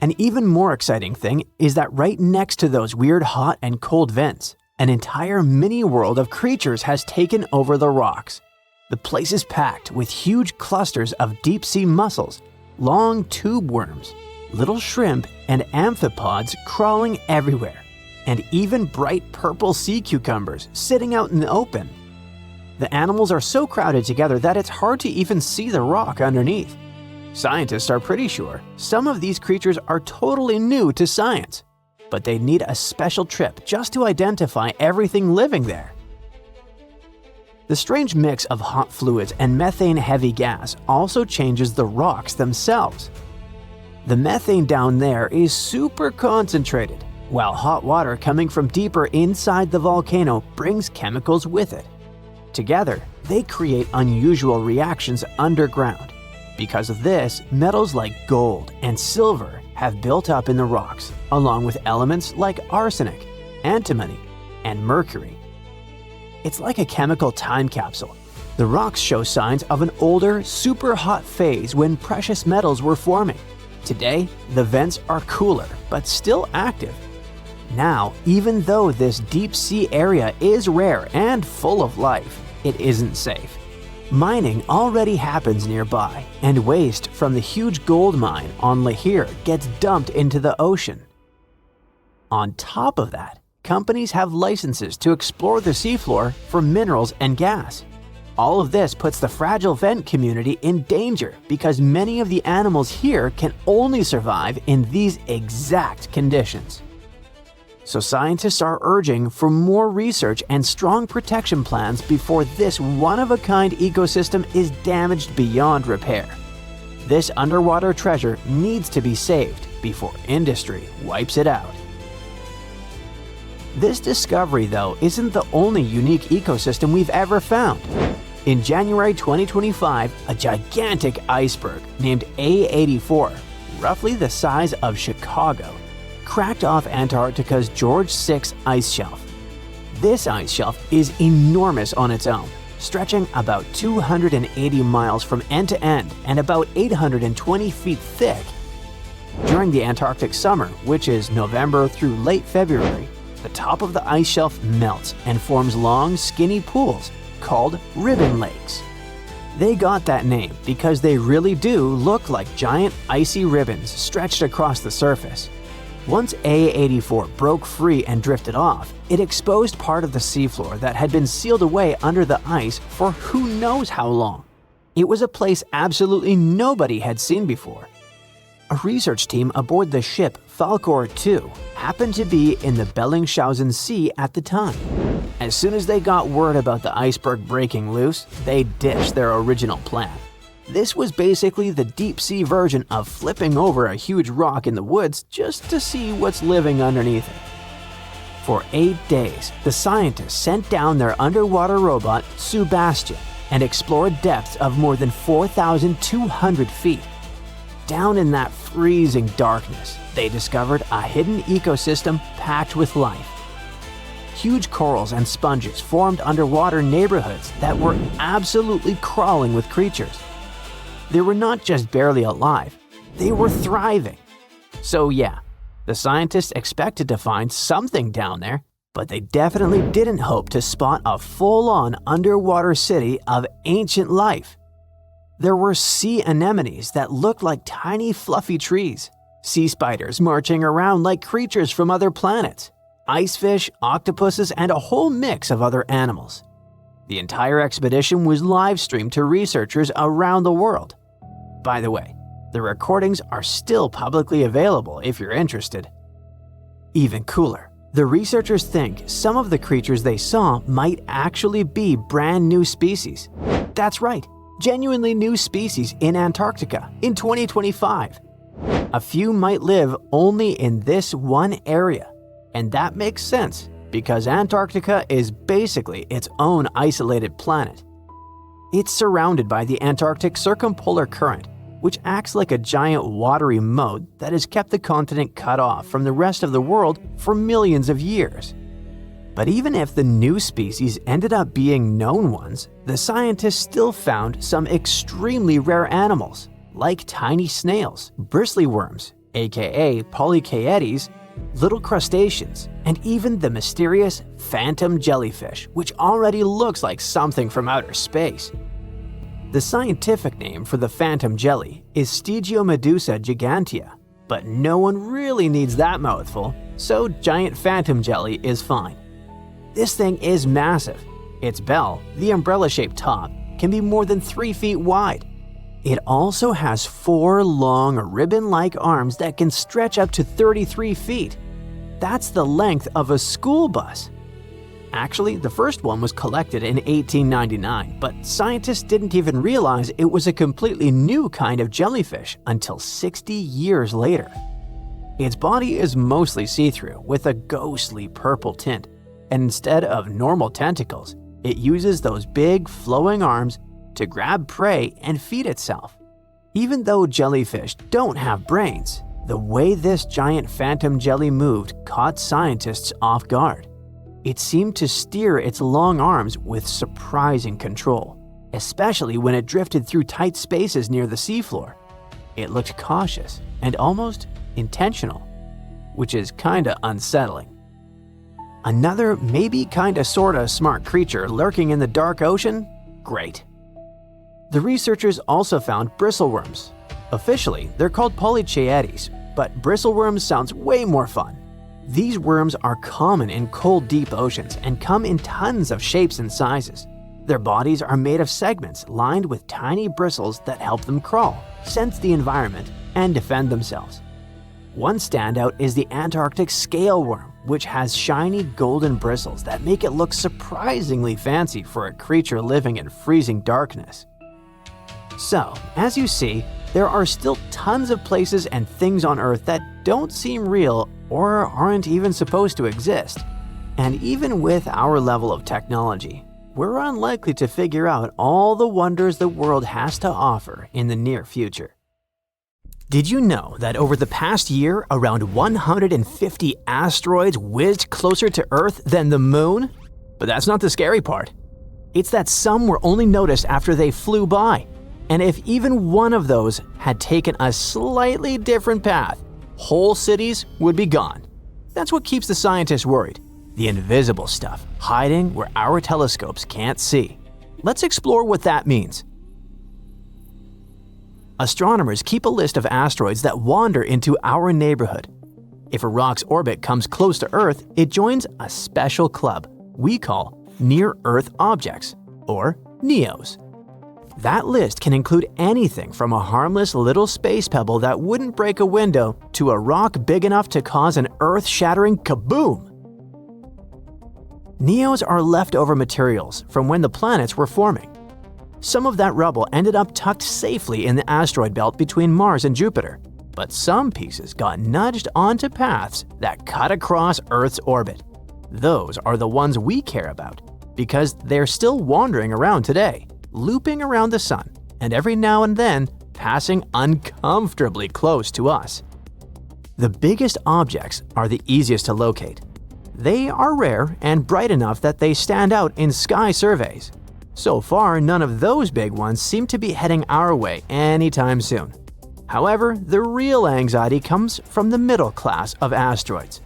An even more exciting thing is that right next to those weird hot and cold vents, An entire mini-world of creatures has taken over the rocks. The place is packed with huge clusters of deep-sea mussels, long tube worms, little shrimp and amphipods crawling everywhere, and even bright purple sea cucumbers sitting out in the open. The animals are so crowded together that it's hard to even see the rock underneath. Scientists are pretty sure some of these creatures are totally new to science, but they need a special trip just to identify everything living there. The strange mix of hot fluids and methane-heavy gas also changes the rocks themselves. The methane down there is super concentrated, while hot water coming from deeper inside the volcano brings chemicals with it. Together, they create unusual reactions underground. Because of this, metals like gold and silver have built up in the rocks, along with elements like arsenic, antimony, and mercury. It's like a chemical time capsule. The rocks show signs of an older, super hot phase when precious metals were forming. Today, the vents are cooler, but still active. Now, even though this deep sea area is rare and full of life, it isn't safe. Mining already happens nearby, and waste from the huge gold mine on Lihir gets dumped into the ocean. On top of that, companies have licenses to explore the seafloor for minerals and gas. All of this puts the fragile vent community in danger because many of the animals here can only survive in these exact conditions. So scientists are urging for more research and strong protection plans before this one-of-a-kind ecosystem is damaged beyond repair. This underwater treasure needs to be saved before industry wipes it out. This discovery, though, isn't the only unique ecosystem we've ever found. In January 2025, a gigantic iceberg named A84, roughly the size of Chicago, cracked off Antarctica's George VI ice shelf. This ice shelf is enormous on its own, stretching about 280 miles from end to end and about 820 feet thick. During the Antarctic summer, which is November through late February, the top of the ice shelf melts and forms long, skinny pools called ribbon lakes. They got that name because they really do look like giant icy ribbons stretched across the surface. Once A84 broke free and drifted off, it exposed part of the seafloor that had been sealed away under the ice for who knows how long. It was a place absolutely nobody had seen before. A research team aboard the ship Falkor 2 happened to be in the Bellingshausen Sea at the time. As soon as they got word about the iceberg breaking loose, they ditched their original plan. This was basically the deep-sea version of flipping over a huge rock in the woods just to see what's living underneath it. For 8 days, the scientists sent down their underwater robot, Sebastian, and explored depths of more than 4,200 feet. Down in that freezing darkness, they discovered a hidden ecosystem packed with life. Huge corals and sponges formed underwater neighborhoods that were absolutely crawling with creatures. They were not just barely alive, they were thriving. So yeah, the scientists expected to find something down there, but they definitely didn't hope to spot a full-on underwater city of ancient life. There were sea anemones that looked like tiny fluffy trees, sea spiders marching around like creatures from other planets, ice fish, octopuses, and a whole mix of other animals. The entire expedition was live-streamed to researchers around the world. By the way, the recordings are still publicly available if you're interested. Even cooler, the researchers think some of the creatures they saw might actually be brand new species. That's right, genuinely new species in Antarctica in 2025. A few might live only in this one area, and that makes sense because Antarctica is basically its own isolated planet. It's surrounded by the Antarctic circumpolar current, which acts like a giant watery moat that has kept the continent cut off from the rest of the world for millions of years. But even if the new species ended up being known ones, the scientists still found some extremely rare animals, like tiny snails, bristly worms, aka polychaetes, little crustaceans, and even the mysterious phantom jellyfish, which already looks like something from outer space. The scientific name for the phantom jelly is Stygiomedusa gigantea, but no one really needs that mouthful, so giant phantom jelly is fine. This thing is massive. Its bell, the umbrella-shaped top, can be more than 3 feet wide. It also has 4 long ribbon-like arms that can stretch up to 33 feet. That's the length of a school bus. Actually, the first one was collected in 1899, but scientists didn't even realize it was a completely new kind of jellyfish until 60 years later. Its body is mostly see-through with a ghostly purple tint, and instead of normal tentacles, it uses those big flowing arms to grab prey and feed itself. Even though jellyfish don't have brains, the way this giant phantom jelly moved caught scientists off guard. It seemed to steer its long arms with surprising control, especially when it drifted through tight spaces near the seafloor. It looked cautious and almost intentional, which is kinda unsettling. Another maybe kinda sorta smart creature lurking in the dark ocean? Great. The researchers also found bristleworms. Officially, they're called polychaetes, but bristleworms sounds way more fun. These worms are common in cold, deep oceans and come in tons of shapes and sizes. Their bodies are made of segments lined with tiny bristles that help them crawl, sense the environment, and defend themselves. One standout is the Antarctic scale worm, which has shiny golden bristles that make it look surprisingly fancy for a creature living in freezing darkness. So, as you see, there are still tons of places and things on Earth that don't seem real or aren't even supposed to exist. And even with our level of technology, we're unlikely to figure out all the wonders the world has to offer in the near future. Did you know that over the past year, around 150 asteroids whizzed closer to Earth than the Moon? But that's not the scary part. It's that some were only noticed after they flew by. And if even one of those had taken a slightly different path, whole cities would be gone. That's what keeps the scientists worried. The invisible stuff hiding where our telescopes can't see. Let's explore what that means. Astronomers keep a list of asteroids that wander into our neighborhood. If a rock's orbit comes close to Earth, it joins a special club we call Near-Earth Objects, or NEOs. That list can include anything from a harmless little space pebble that wouldn't break a window to a rock big enough to cause an earth-shattering kaboom. NEOs are leftover materials from when the planets were forming. Some of that rubble ended up tucked safely in the asteroid belt between Mars and Jupiter, but some pieces got nudged onto paths that cut across Earth's orbit. Those are the ones we care about, because they're still wandering around today, looping around the sun, and every now and then passing uncomfortably close to us. The biggest objects are the easiest to locate. They are rare and bright enough that they stand out in sky surveys. So far, none of those big ones seem to be heading our way anytime soon. However, the real anxiety comes from the middle class of asteroids.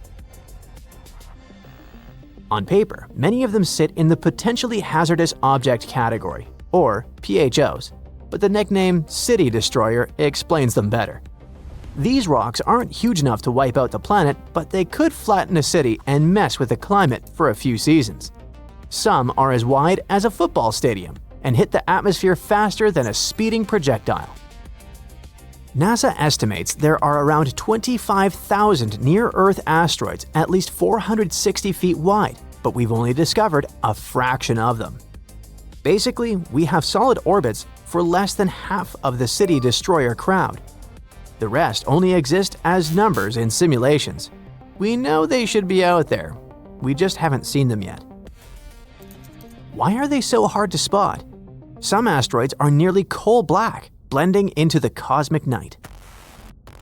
On paper, many of them sit in the potentially hazardous object category, or PHOs, but the nickname City Destroyer explains them better. These rocks aren't huge enough to wipe out the planet, but they could flatten a city and mess with the climate for a few seasons. Some are as wide as a football stadium and hit the atmosphere faster than a speeding projectile. NASA estimates there are around 25,000 near-Earth asteroids at least 460 feet wide, but we've only discovered a fraction of them. Basically, we have solid orbits for less than half of the City Destroyer crowd. The rest only exist as numbers in simulations. We know they should be out there. We just haven't seen them yet. Why are they so hard to spot? Some asteroids are nearly coal black, blending into the cosmic night.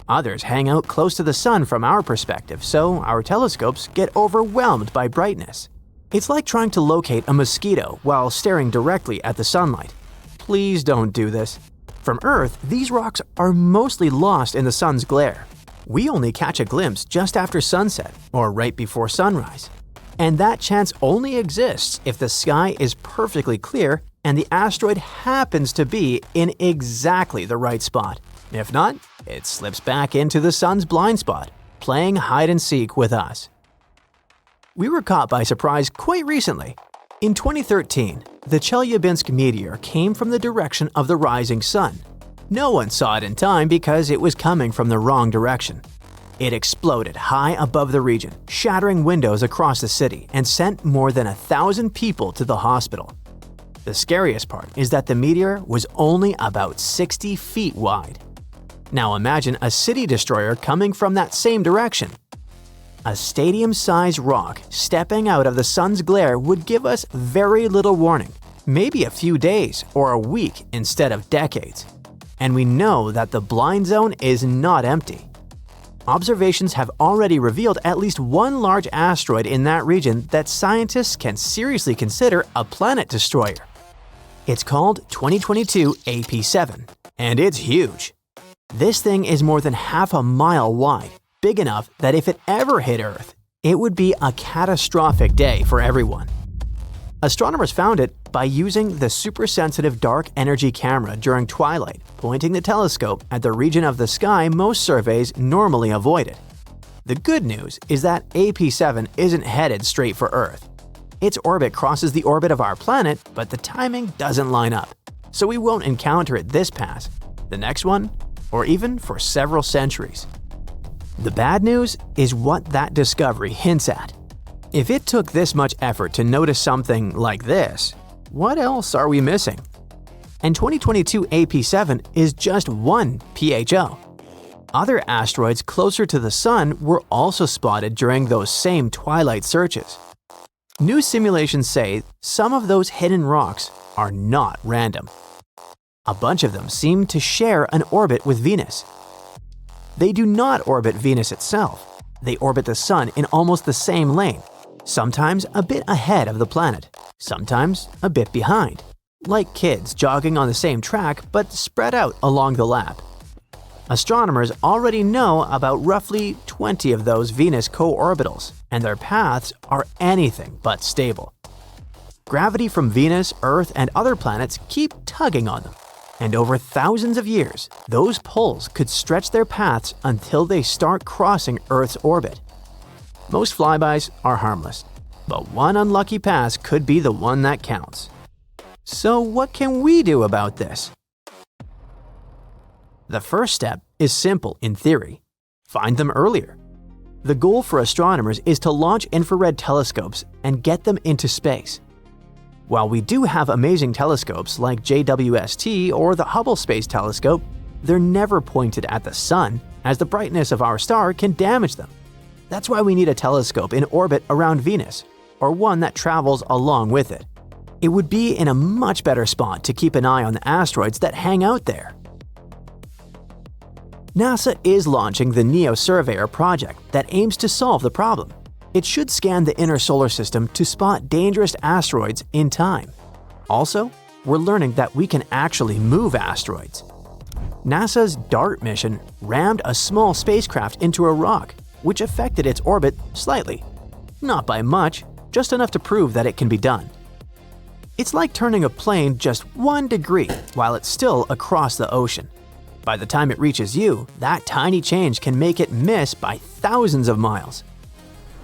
Others hang out close to the sun from our perspective, so our telescopes get overwhelmed by brightness. It's like trying to locate a mosquito while staring directly at the sunlight. Please don't do this. From Earth, these rocks are mostly lost in the sun's glare. We only catch a glimpse just after sunset or right before sunrise. And that chance only exists if the sky is perfectly clear and the asteroid happens to be in exactly the right spot. If not, it slips back into the sun's blind spot, playing hide and seek with us. We were caught by surprise quite recently. In 2013, the Chelyabinsk meteor came from the direction of the rising sun. No one saw it in time because it was coming from the wrong direction. It exploded high above the region, shattering windows across the city and sent more than 1,000 people to the hospital. The scariest part is that the meteor was only about 60 feet wide. Now imagine a city destroyer coming from that same direction. A stadium-sized rock stepping out of the sun's glare would give us very little warning, maybe a few days or a week instead of decades. And we know that the blind zone is not empty. Observations have already revealed at least one large asteroid in that region that scientists can seriously consider a planet destroyer. It's called 2022 AP7, and it's huge. This thing is more than half a mile wide, big enough that if it ever hit Earth, it would be a catastrophic day for everyone. Astronomers found it by using the super-sensitive dark energy camera during twilight, pointing the telescope at the region of the sky most surveys normally avoided. The good news is that AP7 isn't headed straight for Earth. Its orbit crosses the orbit of our planet, but the timing doesn't line up, so we won't encounter it this pass, the next one, or even for several centuries. The bad news is what that discovery hints at. If it took this much effort to notice something like this, what else are we missing? And 2022 AP7 is just one PHO. Other asteroids closer to the Sun were also spotted during those same twilight searches. New simulations say some of those hidden rocks are not random. A bunch of them seem to share an orbit with Venus. They do not orbit Venus itself. They orbit the Sun in almost the same lane, sometimes a bit ahead of the planet, sometimes a bit behind, like kids jogging on the same track but spread out along the lap. Astronomers already know about roughly 20 of those Venus co-orbitals, and their paths are anything but stable. Gravity from Venus, Earth, and other planets keep tugging on them, and over thousands of years, those poles could stretch their paths until they start crossing Earth's orbit. Most flybys are harmless, but one unlucky pass could be the one that counts. So what can we do about this? The first step is simple in theory. Find them earlier. The goal for astronomers is to launch infrared telescopes and get them into space. While we do have amazing telescopes like JWST or the Hubble Space Telescope, they're never pointed at the Sun, as the brightness of our star can damage them. That's why we need a telescope in orbit around Venus, or one that travels along with it. It would be in a much better spot to keep an eye on the asteroids that hang out there. NASA is launching the NEO Surveyor project that aims to solve the problem. It should scan the inner solar system to spot dangerous asteroids in time. Also, we're learning that we can actually move asteroids. NASA's DART mission rammed a small spacecraft into a rock, which affected its orbit slightly. Not by much, just enough to prove that it can be done. It's like turning a plane just 1 degree while it's still across the ocean. By the time it reaches you, that tiny change can make it miss by thousands of miles.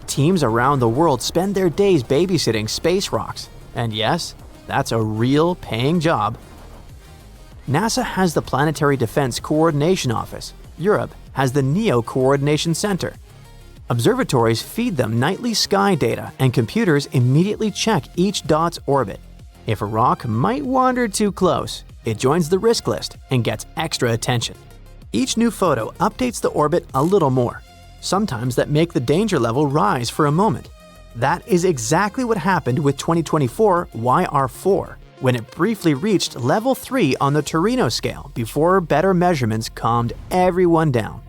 Teams around the world spend their days babysitting space rocks, and yes, that's a real paying job. NASA has the Planetary Defense Coordination Office. Europe has the NEO Coordination Center. Observatories feed them nightly sky data, and computers immediately check each dot's orbit. If a rock might wander too close, it joins the risk list and gets extra attention. Each new photo updates the orbit a little more. Sometimes that make the danger level rise for a moment. That is exactly what happened with 2024 YR4, when it briefly reached level 3 on the Torino scale before better measurements calmed everyone down.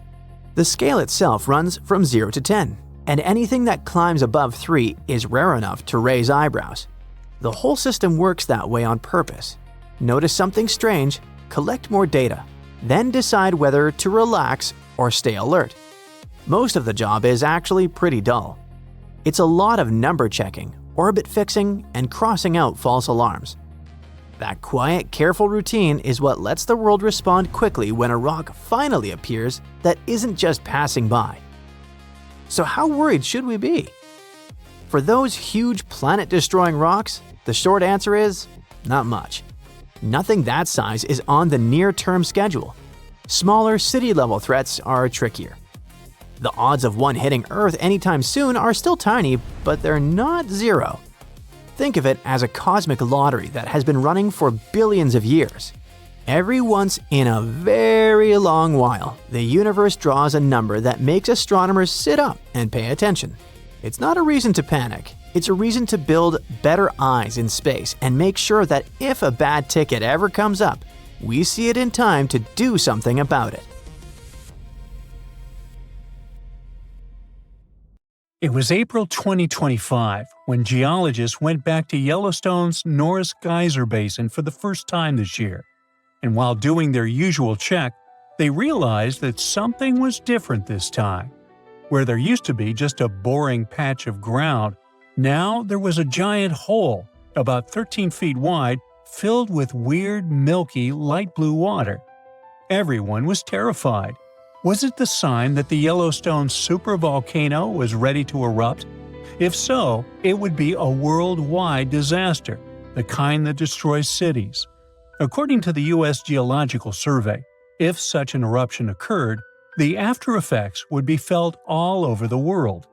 The scale itself runs from 0 to 10, and anything that climbs above 3 is rare enough to raise eyebrows. The whole system works that way on purpose. Notice something strange, collect more data, then decide whether to relax or stay alert. Most of the job is actually pretty dull. It's a lot of number checking, orbit fixing, and crossing out false alarms. That quiet, careful routine is what lets the world respond quickly when a rock finally appears that isn't just passing by. So how worried should we be? For those huge planet-destroying rocks, the short answer is not much. Nothing that size is on the near-term schedule. Smaller city-level threats are trickier. The odds of one hitting Earth anytime soon are still tiny, but they're not zero. Think of it as a cosmic lottery that has been running for billions of years. Every once in a very long while, the universe draws a number that makes astronomers sit up and pay attention. It's not a reason to panic. It's a reason to build better eyes in space and make sure that if a bad ticket ever comes up, we see it in time to do something about it. It was April 2025 when geologists went back to Yellowstone's Norris Geyser Basin for the first time this year. And while doing their usual check, they realized that something was different this time. Where there used to be just a boring patch of ground, now there was a giant hole, about 13 feet wide, filled with weird, milky, light blue water. Everyone was terrified. Was it the sign that the Yellowstone supervolcano was ready to erupt? If so, it would be a worldwide disaster, the kind that destroys cities. According to the U.S. Geological Survey, if such an eruption occurred, the after effects would be felt all over the world.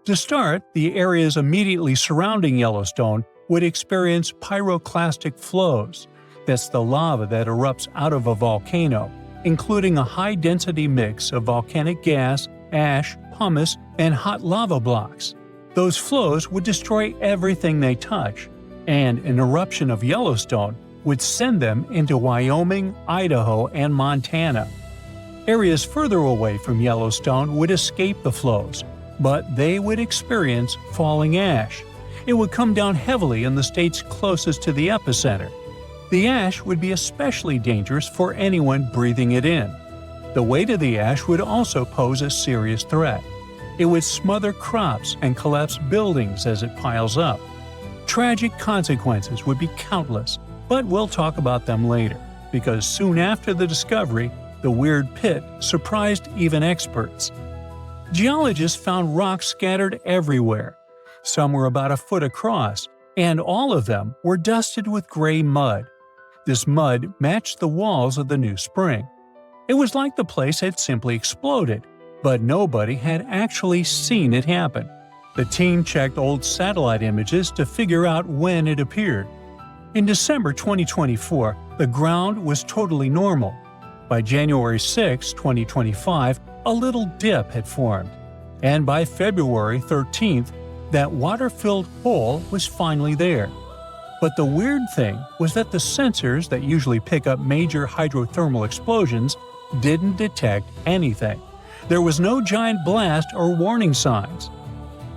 To start, the areas immediately surrounding Yellowstone would experience pyroclastic flows. That's the lava that erupts out of a volcano, including a high-density mix of volcanic gas, ash, pumice, and hot lava blocks. Those flows would destroy everything they touch, and an eruption of Yellowstone would send them into Wyoming, Idaho, and Montana. Areas further away from Yellowstone would escape the flows, but they would experience falling ash. It would come down heavily in the states closest to the epicenter. The ash would be especially dangerous for anyone breathing it in. The weight of the ash would also pose a serious threat. It would smother crops and collapse buildings as it piles up. Tragic consequences would be countless, but we'll talk about them later, because soon after the discovery, the weird pit surprised even experts. Geologists found rocks scattered everywhere. Some were about a foot across, and all of them were dusted with gray mud. This mud matched the walls of the new spring. It was like the place had simply exploded, but nobody had actually seen it happen. The team checked old satellite images to figure out when it appeared. In December 2024, the ground was totally normal. By January 6, 2025, a little dip had formed. And by February 13th, that water-filled hole was finally there. But the weird thing was that the sensors that usually pick up major hydrothermal explosions didn't detect anything. There was no giant blast or warning signs.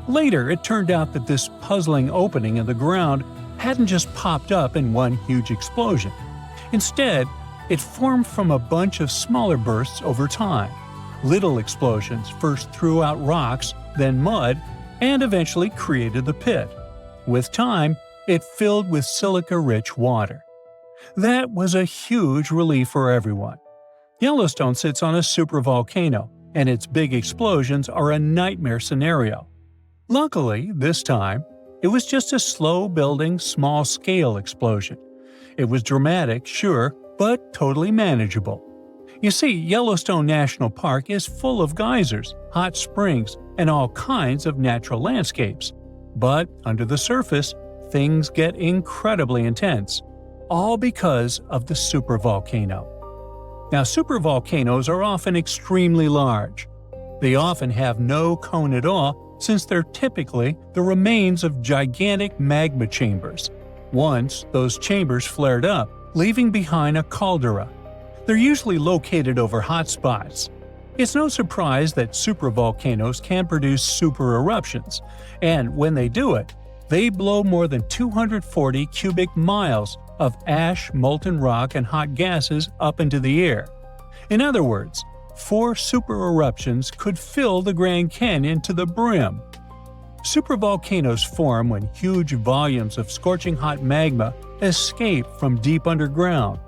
Later, it turned out that this puzzling opening in the ground hadn't just popped up in one huge explosion. Instead, it formed from a bunch of smaller bursts over time. Little explosions first threw out rocks, then mud, and eventually created the pit. With time, it filled with silica-rich water. That was a huge relief for everyone. Yellowstone sits on a supervolcano, and its big explosions are a nightmare scenario. Luckily, this time, it was just a slow-building, small-scale explosion. It was dramatic, sure, but totally manageable. You see, Yellowstone National Park is full of geysers, hot springs, and all kinds of natural landscapes. But under the surface, things get incredibly intense, all because of the supervolcano. Now, supervolcanoes are often extremely large. They often have no cone at all, since they're typically the remains of gigantic magma chambers. Once, those chambers flared up, leaving behind a caldera. They're usually located over hotspots. It's no surprise that supervolcanoes can produce super eruptions, and when they do it, they blow more than 240 cubic miles of ash, molten rock, and hot gases up into the air. In other words, 4 supereruptions could fill the Grand Canyon to the brim. Supervolcanoes form when huge volumes of scorching hot magma escape from deep underground.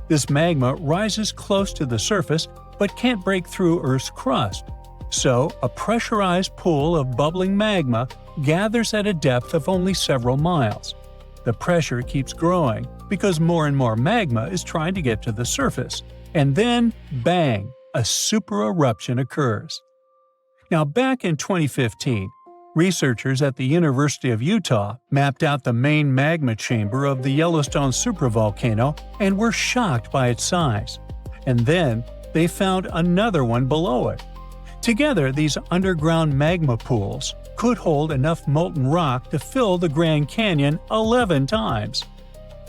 This magma rises close to the surface but can't break through Earth's crust. So, a pressurized pool of bubbling magma gathers at a depth of only several miles. The pressure keeps growing because more and more magma is trying to get to the surface. And then, bang, a supereruption occurs. Now, back in 2015, researchers at the University of Utah mapped out the main magma chamber of the Yellowstone supervolcano and were shocked by its size. And then, they found another one below it. Together, these underground magma pools could hold enough molten rock to fill the Grand Canyon 11 times.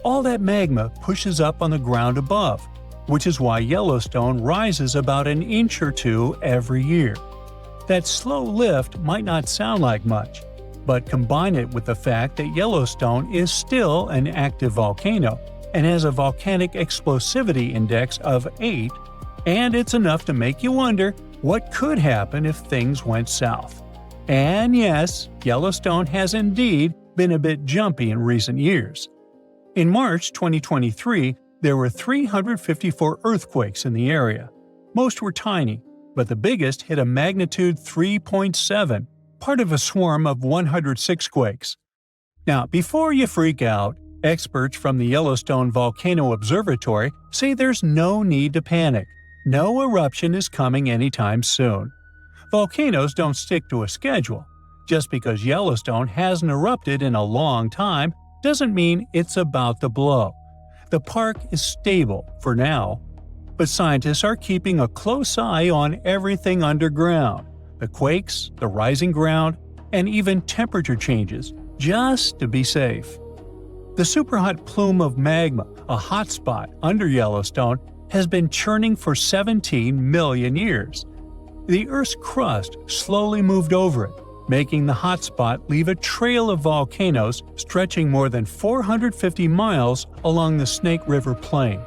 All that magma pushes up on the ground above, which is why Yellowstone rises about an inch or two every year. That slow lift might not sound like much, but combine it with the fact that Yellowstone is still an active volcano and has a volcanic explosivity index of 8, and it's enough to make you wonder what could happen if things went south. And yes, Yellowstone has indeed been a bit jumpy in recent years. In March 2023, there were 354 earthquakes in the area. Most were tiny, but the biggest hit a magnitude 3.7, part of a swarm of 106 quakes. Now, before you freak out, experts from the Yellowstone Volcano Observatory say there's no need to panic. No eruption is coming anytime soon. Volcanoes don't stick to a schedule. Just because Yellowstone hasn't erupted in a long time doesn't mean it's about to blow. The park is stable for now, but scientists are keeping a close eye on everything underground, the quakes, the rising ground, and even temperature changes, just to be safe. The superhot plume of magma, a hotspot under Yellowstone, has been churning for 17 million years. The Earth's crust slowly moved over it, making the hotspot leave a trail of volcanoes stretching more than 450 miles along the Snake River Plain.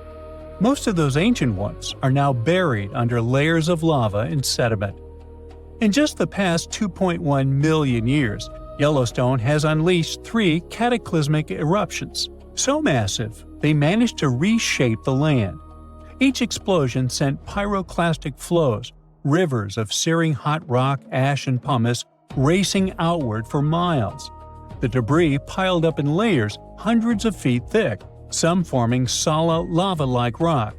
Most of those ancient ones are now buried under layers of lava and sediment. In just the past 2.1 million years, Yellowstone has unleashed 3 cataclysmic eruptions, so massive they managed to reshape the land. Each explosion sent pyroclastic flows, rivers of searing hot rock, ash, and pumice racing outward for miles. The debris piled up in layers hundreds of feet thick, some forming solid lava-like rock.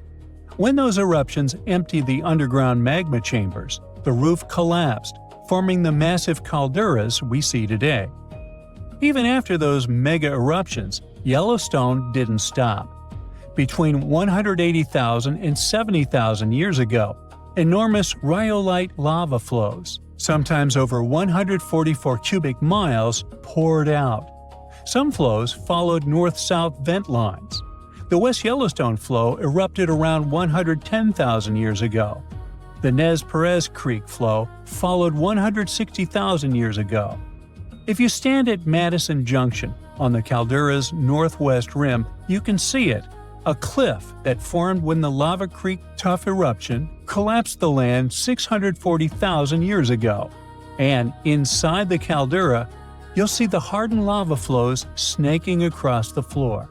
When those eruptions emptied the underground magma chambers, the roof collapsed, forming the massive calderas we see today. Even after those mega eruptions, Yellowstone didn't stop. Between 180,000 and 70,000 years ago, enormous rhyolite lava flows, sometimes over 144 cubic miles, poured out. Some flows followed north-south vent lines. The West Yellowstone flow erupted around 110,000 years ago. The Nez Perez Creek flow followed 160,000 years ago. If you stand at Madison Junction on the caldera's northwest rim, you can see it, a cliff that formed when the Lava Creek Tuff eruption collapsed the land 640,000 years ago. And inside the caldera, you'll see the hardened lava flows snaking across the floor.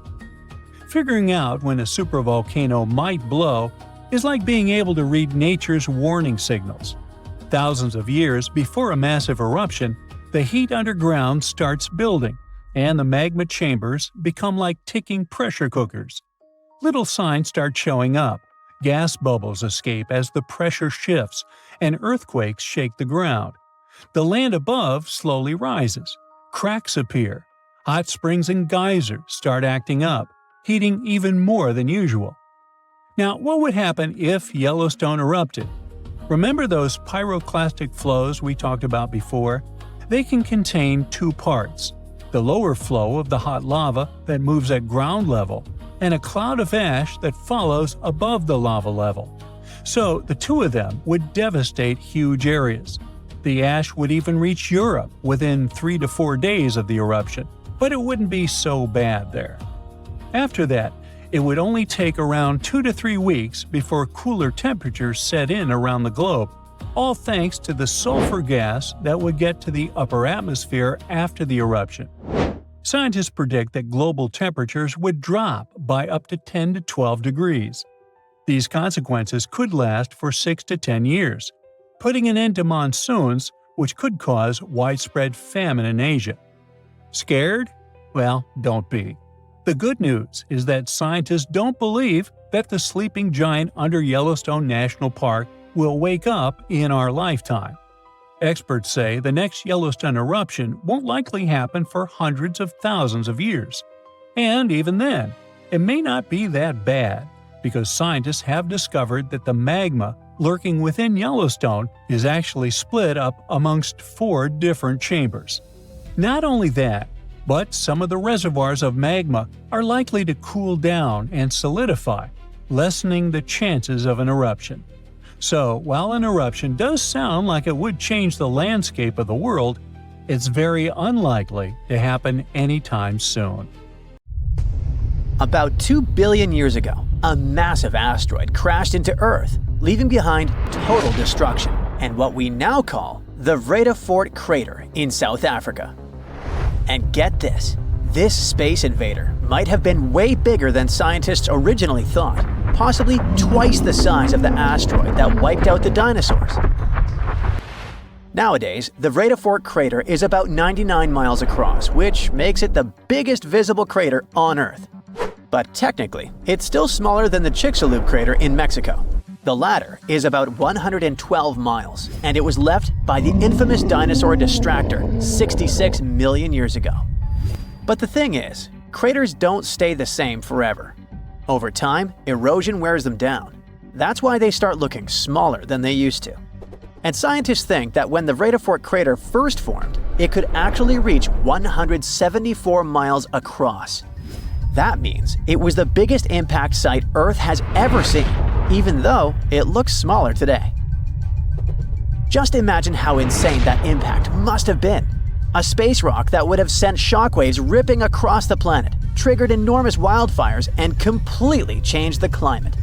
Figuring out when a supervolcano might blow is like being able to read nature's warning signals. Thousands of years before a massive eruption, the heat underground starts building, and the magma chambers become like ticking pressure cookers. Little signs start showing up. Gas bubbles escape as the pressure shifts, and earthquakes shake the ground. The land above slowly rises. Cracks appear. Hot springs and geysers start acting up, heating even more than usual. Now, what would happen if Yellowstone erupted? Remember those pyroclastic flows we talked about before? They can contain 2 parts: the lower flow of the hot lava that moves at ground level, and a cloud of ash that follows above the lava level. So the 2 of them would devastate huge areas. The ash would even reach Europe within 3 to 4 days of the eruption, but it wouldn't be so bad there. After that, it would only take around 2 to 3 weeks before cooler temperatures set in around the globe, all thanks to the sulfur gas that would get to the upper atmosphere after the eruption. Scientists predict that global temperatures would drop by up to 10 to 12 degrees. These consequences could last for 6 to 10 years, putting an end to monsoons, which could cause widespread famine in Asia. Scared? Well, don't be. The good news is that scientists don't believe that the sleeping giant under Yellowstone National Park will wake up in our lifetime. Experts say the next Yellowstone eruption won't likely happen for hundreds of thousands of years. And even then, it may not be that bad, because scientists have discovered that the magma lurking within Yellowstone is actually split up amongst 4 different chambers. Not only that, but some of the reservoirs of magma are likely to cool down and solidify, lessening the chances of an eruption. So, while an eruption does sound like it would change the landscape of the world, it's very unlikely to happen anytime soon. About 2 billion years ago, a massive asteroid crashed into Earth, leaving behind total destruction and what we now call the Vredefort crater in South Africa. And get this space invader might have been way bigger than scientists originally thought, possibly twice the size of the asteroid that wiped out the dinosaurs. Nowadays, the Vredefort crater is about 99 miles across, which makes it the biggest visible crater on Earth. But technically, it's still smaller than the Chicxulub crater in Mexico. The latter is about 112 miles, and it was left by the infamous dinosaur distractor 66 million years ago. But the thing is, craters don't stay the same forever. Over time, erosion wears them down. That's why they start looking smaller than they used to. And scientists think that when the Vredefort crater first formed, it could actually reach 174 miles across. That means it was the biggest impact site Earth has ever seen, even though it looks smaller today. Just imagine how insane that impact must have been. A space rock that would have sent shockwaves ripping across the planet, triggered enormous wildfires, and completely changed the climate.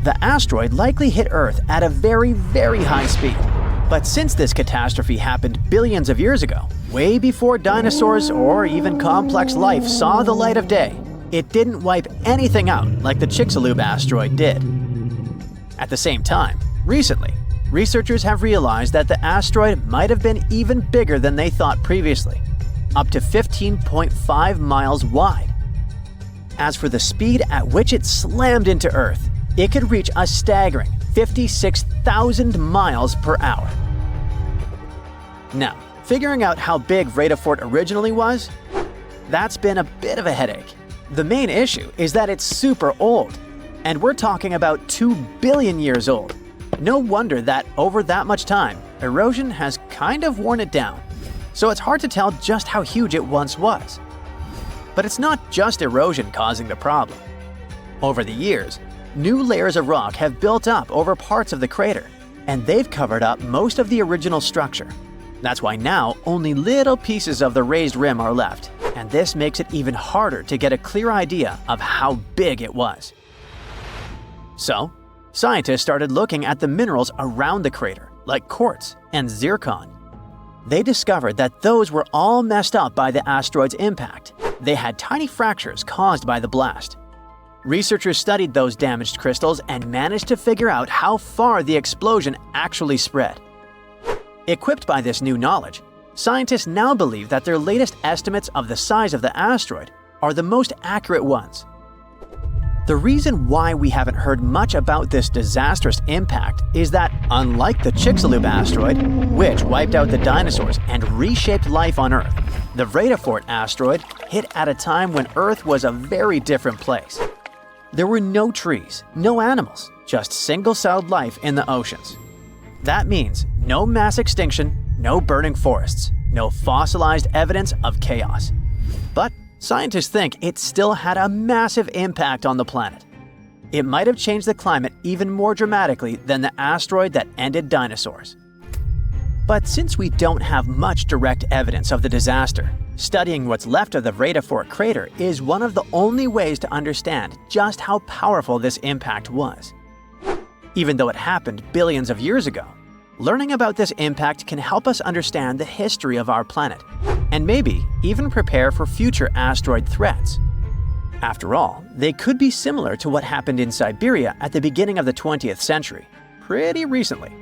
The asteroid likely hit Earth at a very, very high speed. But since this catastrophe happened billions of years ago, way before dinosaurs or even complex life saw the light of day, it didn't wipe anything out like the Chicxulub asteroid did. At the same time, recently, researchers have realized that the asteroid might have been even bigger than they thought previously, up to 15.5 miles wide. As for the speed at which it slammed into Earth, it could reach a staggering 56,000 miles per hour. Now, figuring out how big Vredefort originally was, that's been a bit of a headache. The main issue is that it's super old, and we're talking about 2 billion years old. No wonder that over that much time, erosion has kind of worn it down. So it's hard to tell just how huge it once was. But it's not just erosion causing the problem. Over the years, new layers of rock have built up over parts of the crater, and they've covered up most of the original structure. That's why now only little pieces of the raised rim are left, and this makes it even harder to get a clear idea of how big it was. So, scientists started looking at the minerals around the crater, like quartz and zircon. They discovered that those were all messed up by the asteroid's impact. They had tiny fractures caused by the blast. Researchers studied those damaged crystals and managed to figure out how far the explosion actually spread. Equipped by this new knowledge, scientists now believe that their latest estimates of the size of the asteroid are the most accurate ones. The reason why we haven't heard much about this disastrous impact is that, unlike the Chicxulub asteroid, which wiped out the dinosaurs and reshaped life on Earth, the Vredefort asteroid hit at a time when Earth was a very different place. There were no trees, no animals, just single-celled life in the oceans. That means no mass extinction, no burning forests, no fossilized evidence of chaos. But scientists think it still had a massive impact on the planet. It might have changed the climate even more dramatically than the asteroid that ended dinosaurs. But since we don't have much direct evidence of the disaster, studying what's left of the Vredefort crater is one of the only ways to understand just how powerful this impact was. Even though it happened billions of years ago, learning about this impact can help us understand the history of our planet, and maybe even prepare for future asteroid threats. After all, they could be similar to what happened in Siberia at the beginning of the 20th century, pretty recently.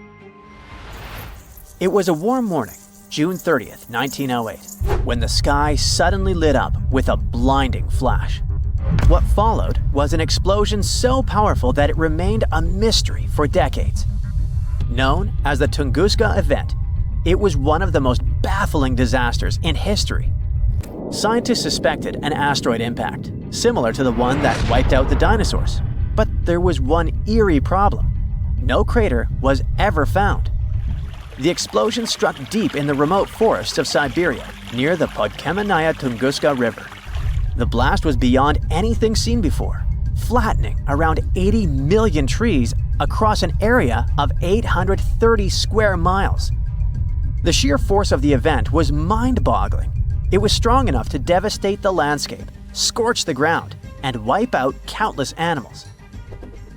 It was a warm morning, June 30th, 1908, when the sky suddenly lit up with a blinding flash. What followed was an explosion so powerful that it remained a mystery for decades. Known as the Tunguska event, it was one of the most baffling disasters in history. Scientists suspected an asteroid impact, similar to the one that wiped out the dinosaurs. But there was one eerie problem. No crater was ever found. The explosion struck deep in the remote forests of Siberia, near the Podkamennaya Tunguska River. The blast was beyond anything seen before, flattening around 80 million trees across an area of 830 square miles. The sheer force of the event was mind-boggling. It was strong enough to devastate the landscape, scorch the ground, and wipe out countless animals.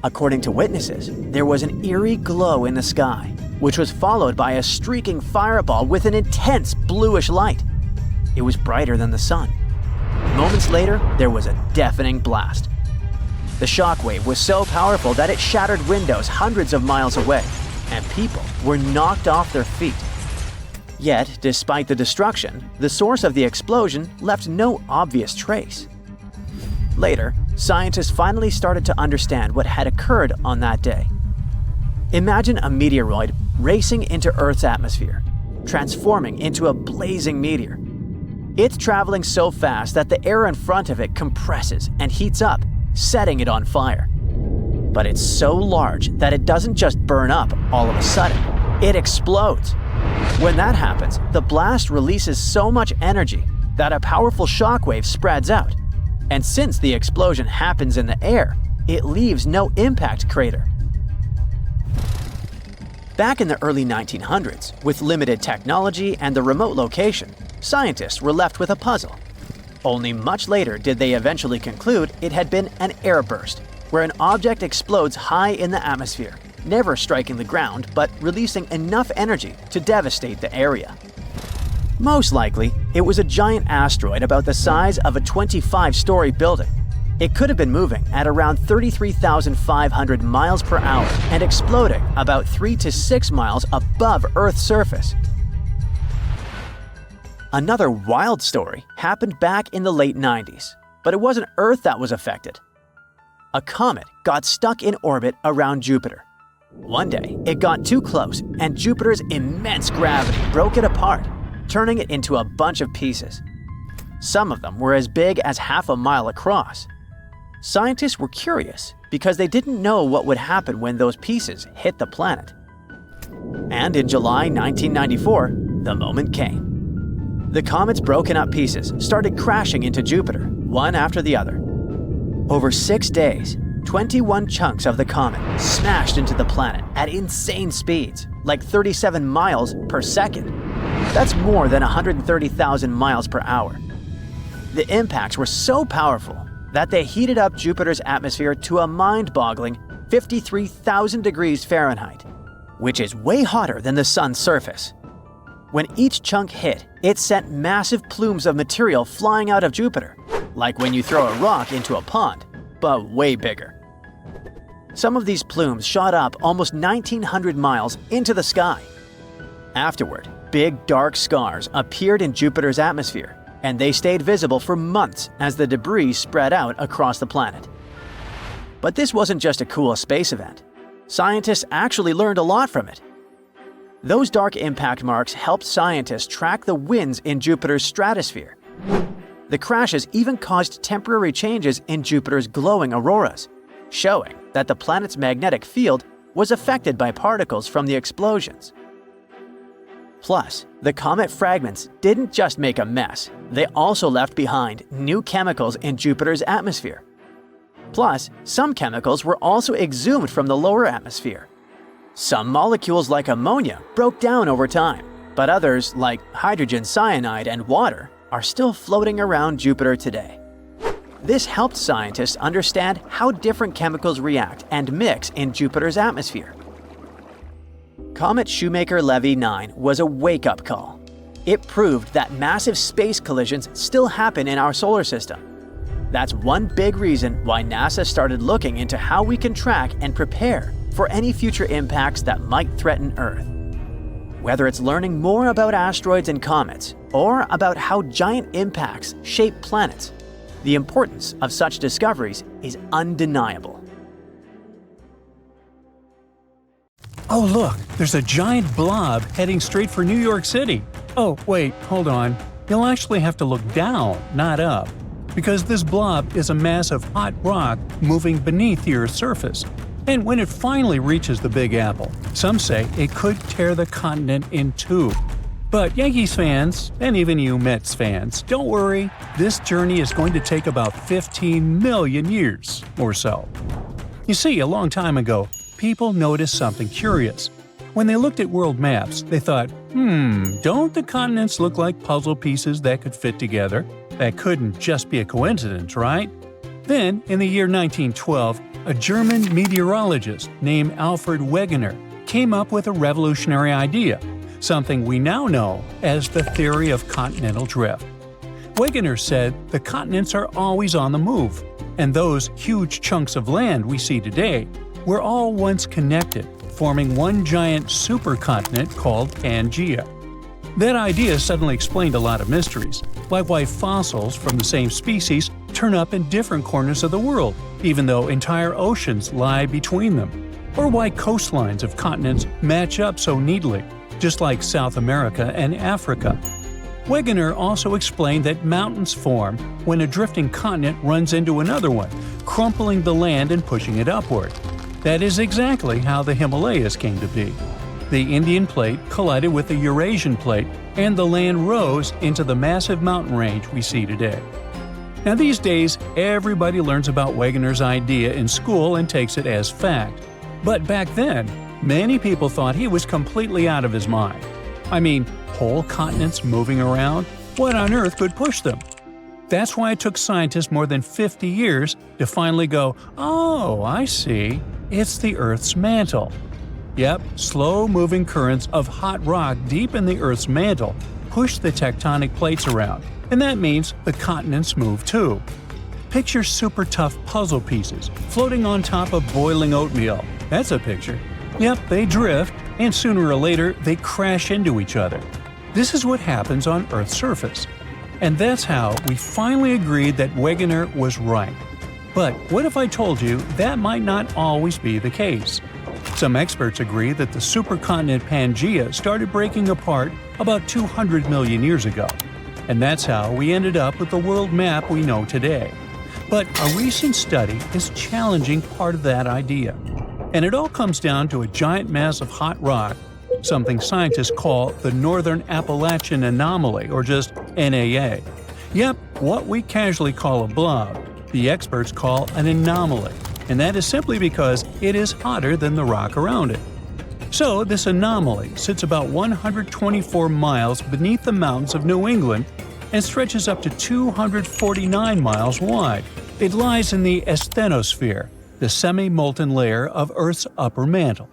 According to witnesses, there was an eerie glow in the sky, which was followed by a streaking fireball with an intense bluish light. It was brighter than the sun. Moments later, there was a deafening blast. The shockwave was so powerful that it shattered windows hundreds of miles away, and people were knocked off their feet. Yet, despite the destruction, the source of the explosion left no obvious trace. Later, scientists finally started to understand what had occurred on that day. Imagine a meteoroid racing into Earth's atmosphere, transforming into a blazing meteor. It's traveling so fast that the air in front of it compresses and heats up, setting it on fire. But it's so large that it doesn't just burn up all of a sudden, it explodes. When that happens, the blast releases so much energy that a powerful shockwave spreads out. And since the explosion happens in the air, it leaves no impact crater. Back in the early 1900s, with limited technology and the remote location, scientists were left with a puzzle. Only much later did they eventually conclude it had been an airburst, where an object explodes high in the atmosphere, never striking the ground but releasing enough energy to devastate the area. Most likely, it was a giant asteroid about the size of a 25-story building. It could have been moving at around 33,500 miles per hour and exploding about 3 to 6 miles above Earth's surface. Another wild story happened back in the late 90s, but it wasn't Earth that was affected. A comet got stuck in orbit around Jupiter. One day, it got too close, and Jupiter's immense gravity broke it apart, turning it into a bunch of pieces. Some of them were as big as half a mile across. Scientists were curious because they didn't know what would happen when those pieces hit the planet. And in July 1994, the moment came. The comet's broken up pieces started crashing into Jupiter, one after the other. Over 6 days, 21 chunks of the comet smashed into the planet at insane speeds, like 37 miles per second. That's more than 130,000 miles per hour. The impacts were so powerful that they heated up Jupiter's atmosphere to a mind-boggling 53,000 degrees Fahrenheit, which is way hotter than the sun's surface. When each chunk hit, it sent massive plumes of material flying out of Jupiter, like when you throw a rock into a pond, but way bigger. Some of these plumes shot up almost 1,900 miles into the sky. Afterward, big dark scars appeared in Jupiter's atmosphere, and they stayed visible for months as the debris spread out across the planet. But this wasn't just a cool space event. Scientists actually learned a lot from it. Those dark impact marks helped scientists track the winds in Jupiter's stratosphere. The crashes even caused temporary changes in Jupiter's glowing auroras, showing that the planet's magnetic field was affected by particles from the explosions. Plus, the comet fragments didn't just make a mess, they also left behind new chemicals in Jupiter's atmosphere. Plus, some chemicals were also exhumed from the lower atmosphere. Some molecules like ammonia broke down over time, But others, like hydrogen cyanide and water, are still floating around Jupiter today. This helped scientists understand how different chemicals react and mix in Jupiter's atmosphere. Comet Shoemaker-Levy 9 was a wake-up call. It proved that massive space collisions still happen in our solar system. That's one big reason why NASA started looking into how we can track and prepare for any future impacts that might threaten Earth. Whether it's learning more about asteroids and comets, or about how giant impacts shape planets, the importance of such discoveries is undeniable. Oh look, there's a giant blob heading straight for New York City. Oh wait, hold on. You'll actually have to look down, not up, because this blob is a mass of hot rock moving beneath the Earth's surface. And when it finally reaches the Big Apple, some say it could tear the continent in two. But Yankees fans, and even you Mets fans, don't worry, this journey is going to take about 15 million years or so. You see, a long time ago, people noticed something curious. When they looked at world maps, they thought, don't the continents look like puzzle pieces that could fit together? That couldn't just be a coincidence, right? Then, in the year 1912, a German meteorologist named Alfred Wegener came up with a revolutionary idea, something we now know as the theory of continental drift. Wegener said the continents are always on the move, and those huge chunks of land we see today were all once connected, forming one giant supercontinent called Pangaea. That idea suddenly explained a lot of mysteries, like why fossils from the same species turn up in different corners of the world, even though entire oceans lie between them, or why coastlines of continents match up so neatly, just like South America and Africa. Wegener also explained that mountains form when a drifting continent runs into another one, crumpling the land and pushing it upward. That is exactly how the Himalayas came to be. The Indian plate collided with the Eurasian plate, and the land rose into the massive mountain range we see today. Now these days, everybody learns about Wegener's idea in school and takes it as fact. But back then, many people thought he was completely out of his mind. I mean, whole continents moving around? What on earth could push them? That's why it took scientists more than 50 years to finally go, oh, I see, it's the Earth's mantle. Yep, slow-moving currents of hot rock deep in the Earth's mantle push the tectonic plates around, and that means the continents move too. Picture super tough puzzle pieces floating on top of boiling oatmeal. That's a picture. Yep, they drift, and sooner or later they crash into each other. This is what happens on Earth's surface. And that's how we finally agreed that Wegener was right. But what if I told you that might not always be the case? Some experts agree that the supercontinent Pangaea started breaking apart about 200 million years ago. And that's how we ended up with the world map we know today. But a recent study is challenging part of that idea. And it all comes down to a giant mass of hot rock, something scientists call the Northern Appalachian Anomaly, or just NAA. Yep, what we casually call a blob, the experts call an anomaly, and that is simply because it is hotter than the rock around it. So this anomaly sits about 124 miles beneath the mountains of New England and stretches up to 249 miles wide. It lies in the asthenosphere, the semi-molten layer of Earth's upper mantle.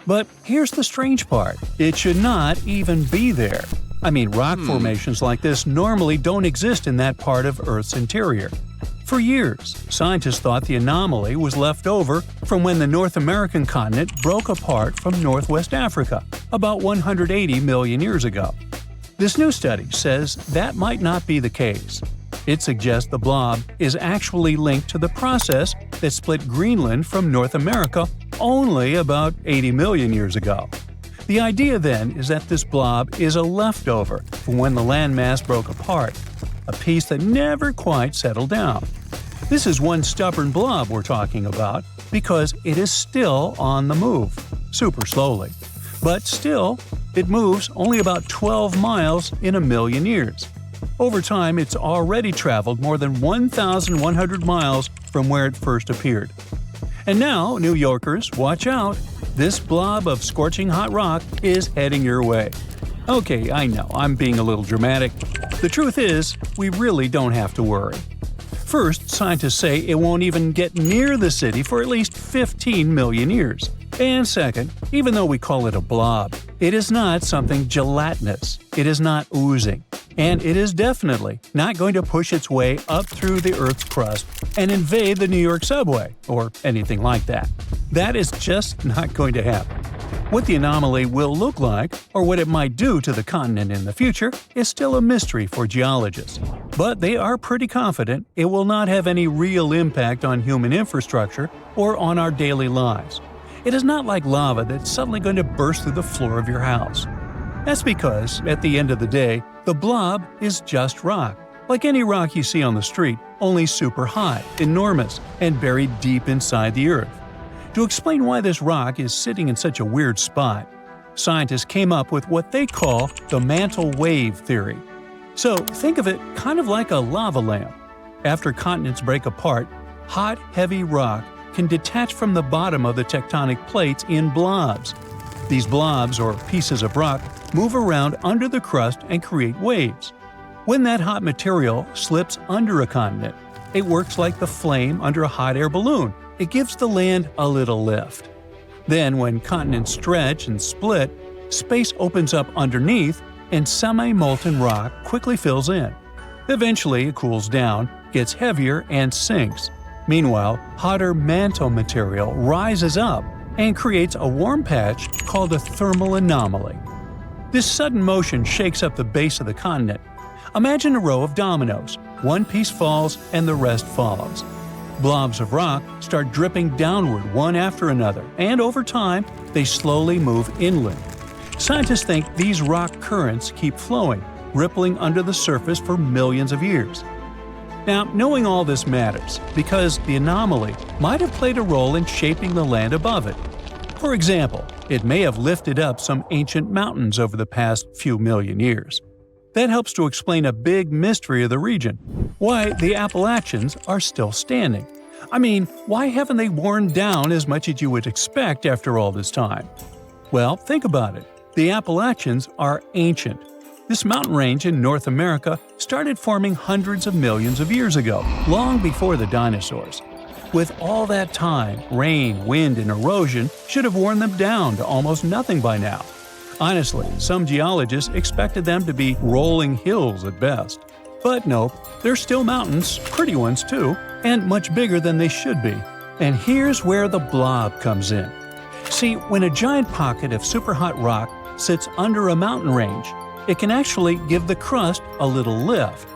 But here's the strange part. It should not even be there. I mean, rock formations like this normally don't exist in that part of Earth's interior. For years, scientists thought the anomaly was left over from when the North American continent broke apart from Northwest Africa about 180 million years ago. This new study says that might not be the case. It suggests the blob is actually linked to the process that split Greenland from North America only about 80 million years ago. The idea then is that this blob is a leftover from when the landmass broke apart, a piece that never quite settled down. This is one stubborn blob we're talking about because it is still on the move, super slowly. But still, it moves only about 12 miles in a million years. Over time, it's already traveled more than 1,100 miles from where it first appeared. And now, New Yorkers, watch out! This blob of scorching hot rock is heading your way. Okay, I know, I'm being a little dramatic. The truth is, we really don't have to worry. First, scientists say it won't even get near the city for at least 15 million years. And second, even though we call it a blob, it is not something gelatinous. It is not oozing. And it is definitely not going to push its way up through the Earth's crust and invade the New York subway, or anything like that. That is just not going to happen. What the anomaly will look like, or what it might do to the continent in the future, is still a mystery for geologists. But they are pretty confident it will not have any real impact on human infrastructure or on our daily lives. It is not like lava that's suddenly going to burst through the floor of your house. That's because, at the end of the day, the blob is just rock. Like any rock you see on the street, only super high, enormous, and buried deep inside the Earth. To explain why this rock is sitting in such a weird spot, scientists came up with what they call the Mantle wave theory. So think of it kind of like a lava lamp. After continents break apart, hot, heavy rock can detach from the bottom of the tectonic plates in blobs. These blobs, or pieces of rock, move around under the crust and create waves. When that hot material slips under a continent, it works like the flame under a hot air balloon. It gives the land a little lift. Then, when continents stretch and split, space opens up underneath and semi-molten rock quickly fills in. Eventually, it cools down, gets heavier, and sinks. Meanwhile, hotter mantle material rises up and creates a warm patch called a thermal anomaly. This sudden motion shakes up the base of the continent. Imagine a row of dominoes. One piece falls and the rest follows. Blobs of rock start dripping downward one after another, and over time, they slowly move inland. Scientists think these rock currents keep flowing, rippling under the surface for millions of years. Now, knowing all this matters because the anomaly might have played a role in shaping the land above it. For example, it may have lifted up some ancient mountains over the past few million years. That helps to explain a big mystery of the region: why the Appalachians are still standing. I mean, why haven't they worn down as much as you would expect after all this time? Well, think about it. The Appalachians are ancient. This mountain range in North America started forming hundreds of millions of years ago, long before the dinosaurs. With all that time, rain, wind, and erosion should have worn them down to almost nothing by now. Honestly, some geologists expected them to be rolling hills at best. But nope, they're still mountains, pretty ones too, and much bigger than they should be. And here's where the blob comes in. See, when a giant pocket of superhot rock sits under a mountain range, it can actually give the crust a little lift.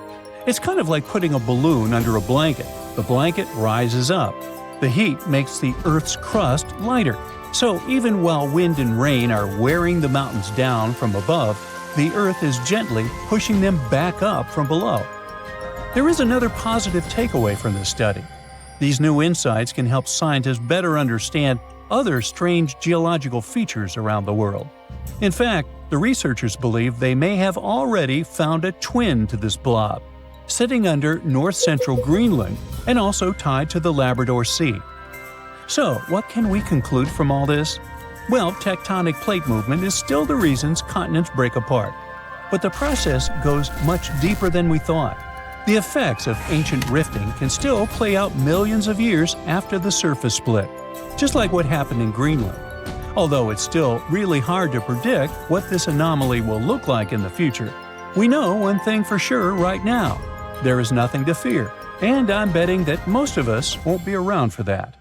It's kind of like putting a balloon under a blanket. The blanket rises up. The heat makes the Earth's crust lighter. So even while wind and rain are wearing the mountains down from above, the Earth is gently pushing them back up from below. There is another positive takeaway from this study. These new insights can help scientists better understand other strange geological features around the world. In fact, the researchers believe they may have already found a twin to this blob, sitting under north-central Greenland and also tied to the Labrador Sea. So, what can we conclude from all this? Well, tectonic plate movement is still the reasons continents break apart. But the process goes much deeper than we thought. The effects of ancient rifting can still play out millions of years after the surface split, just like what happened in Greenland. Although it's still really hard to predict what this anomaly will look like in the future, we know one thing for sure right now: there is nothing to fear, and I'm betting that most of us won't be around for that.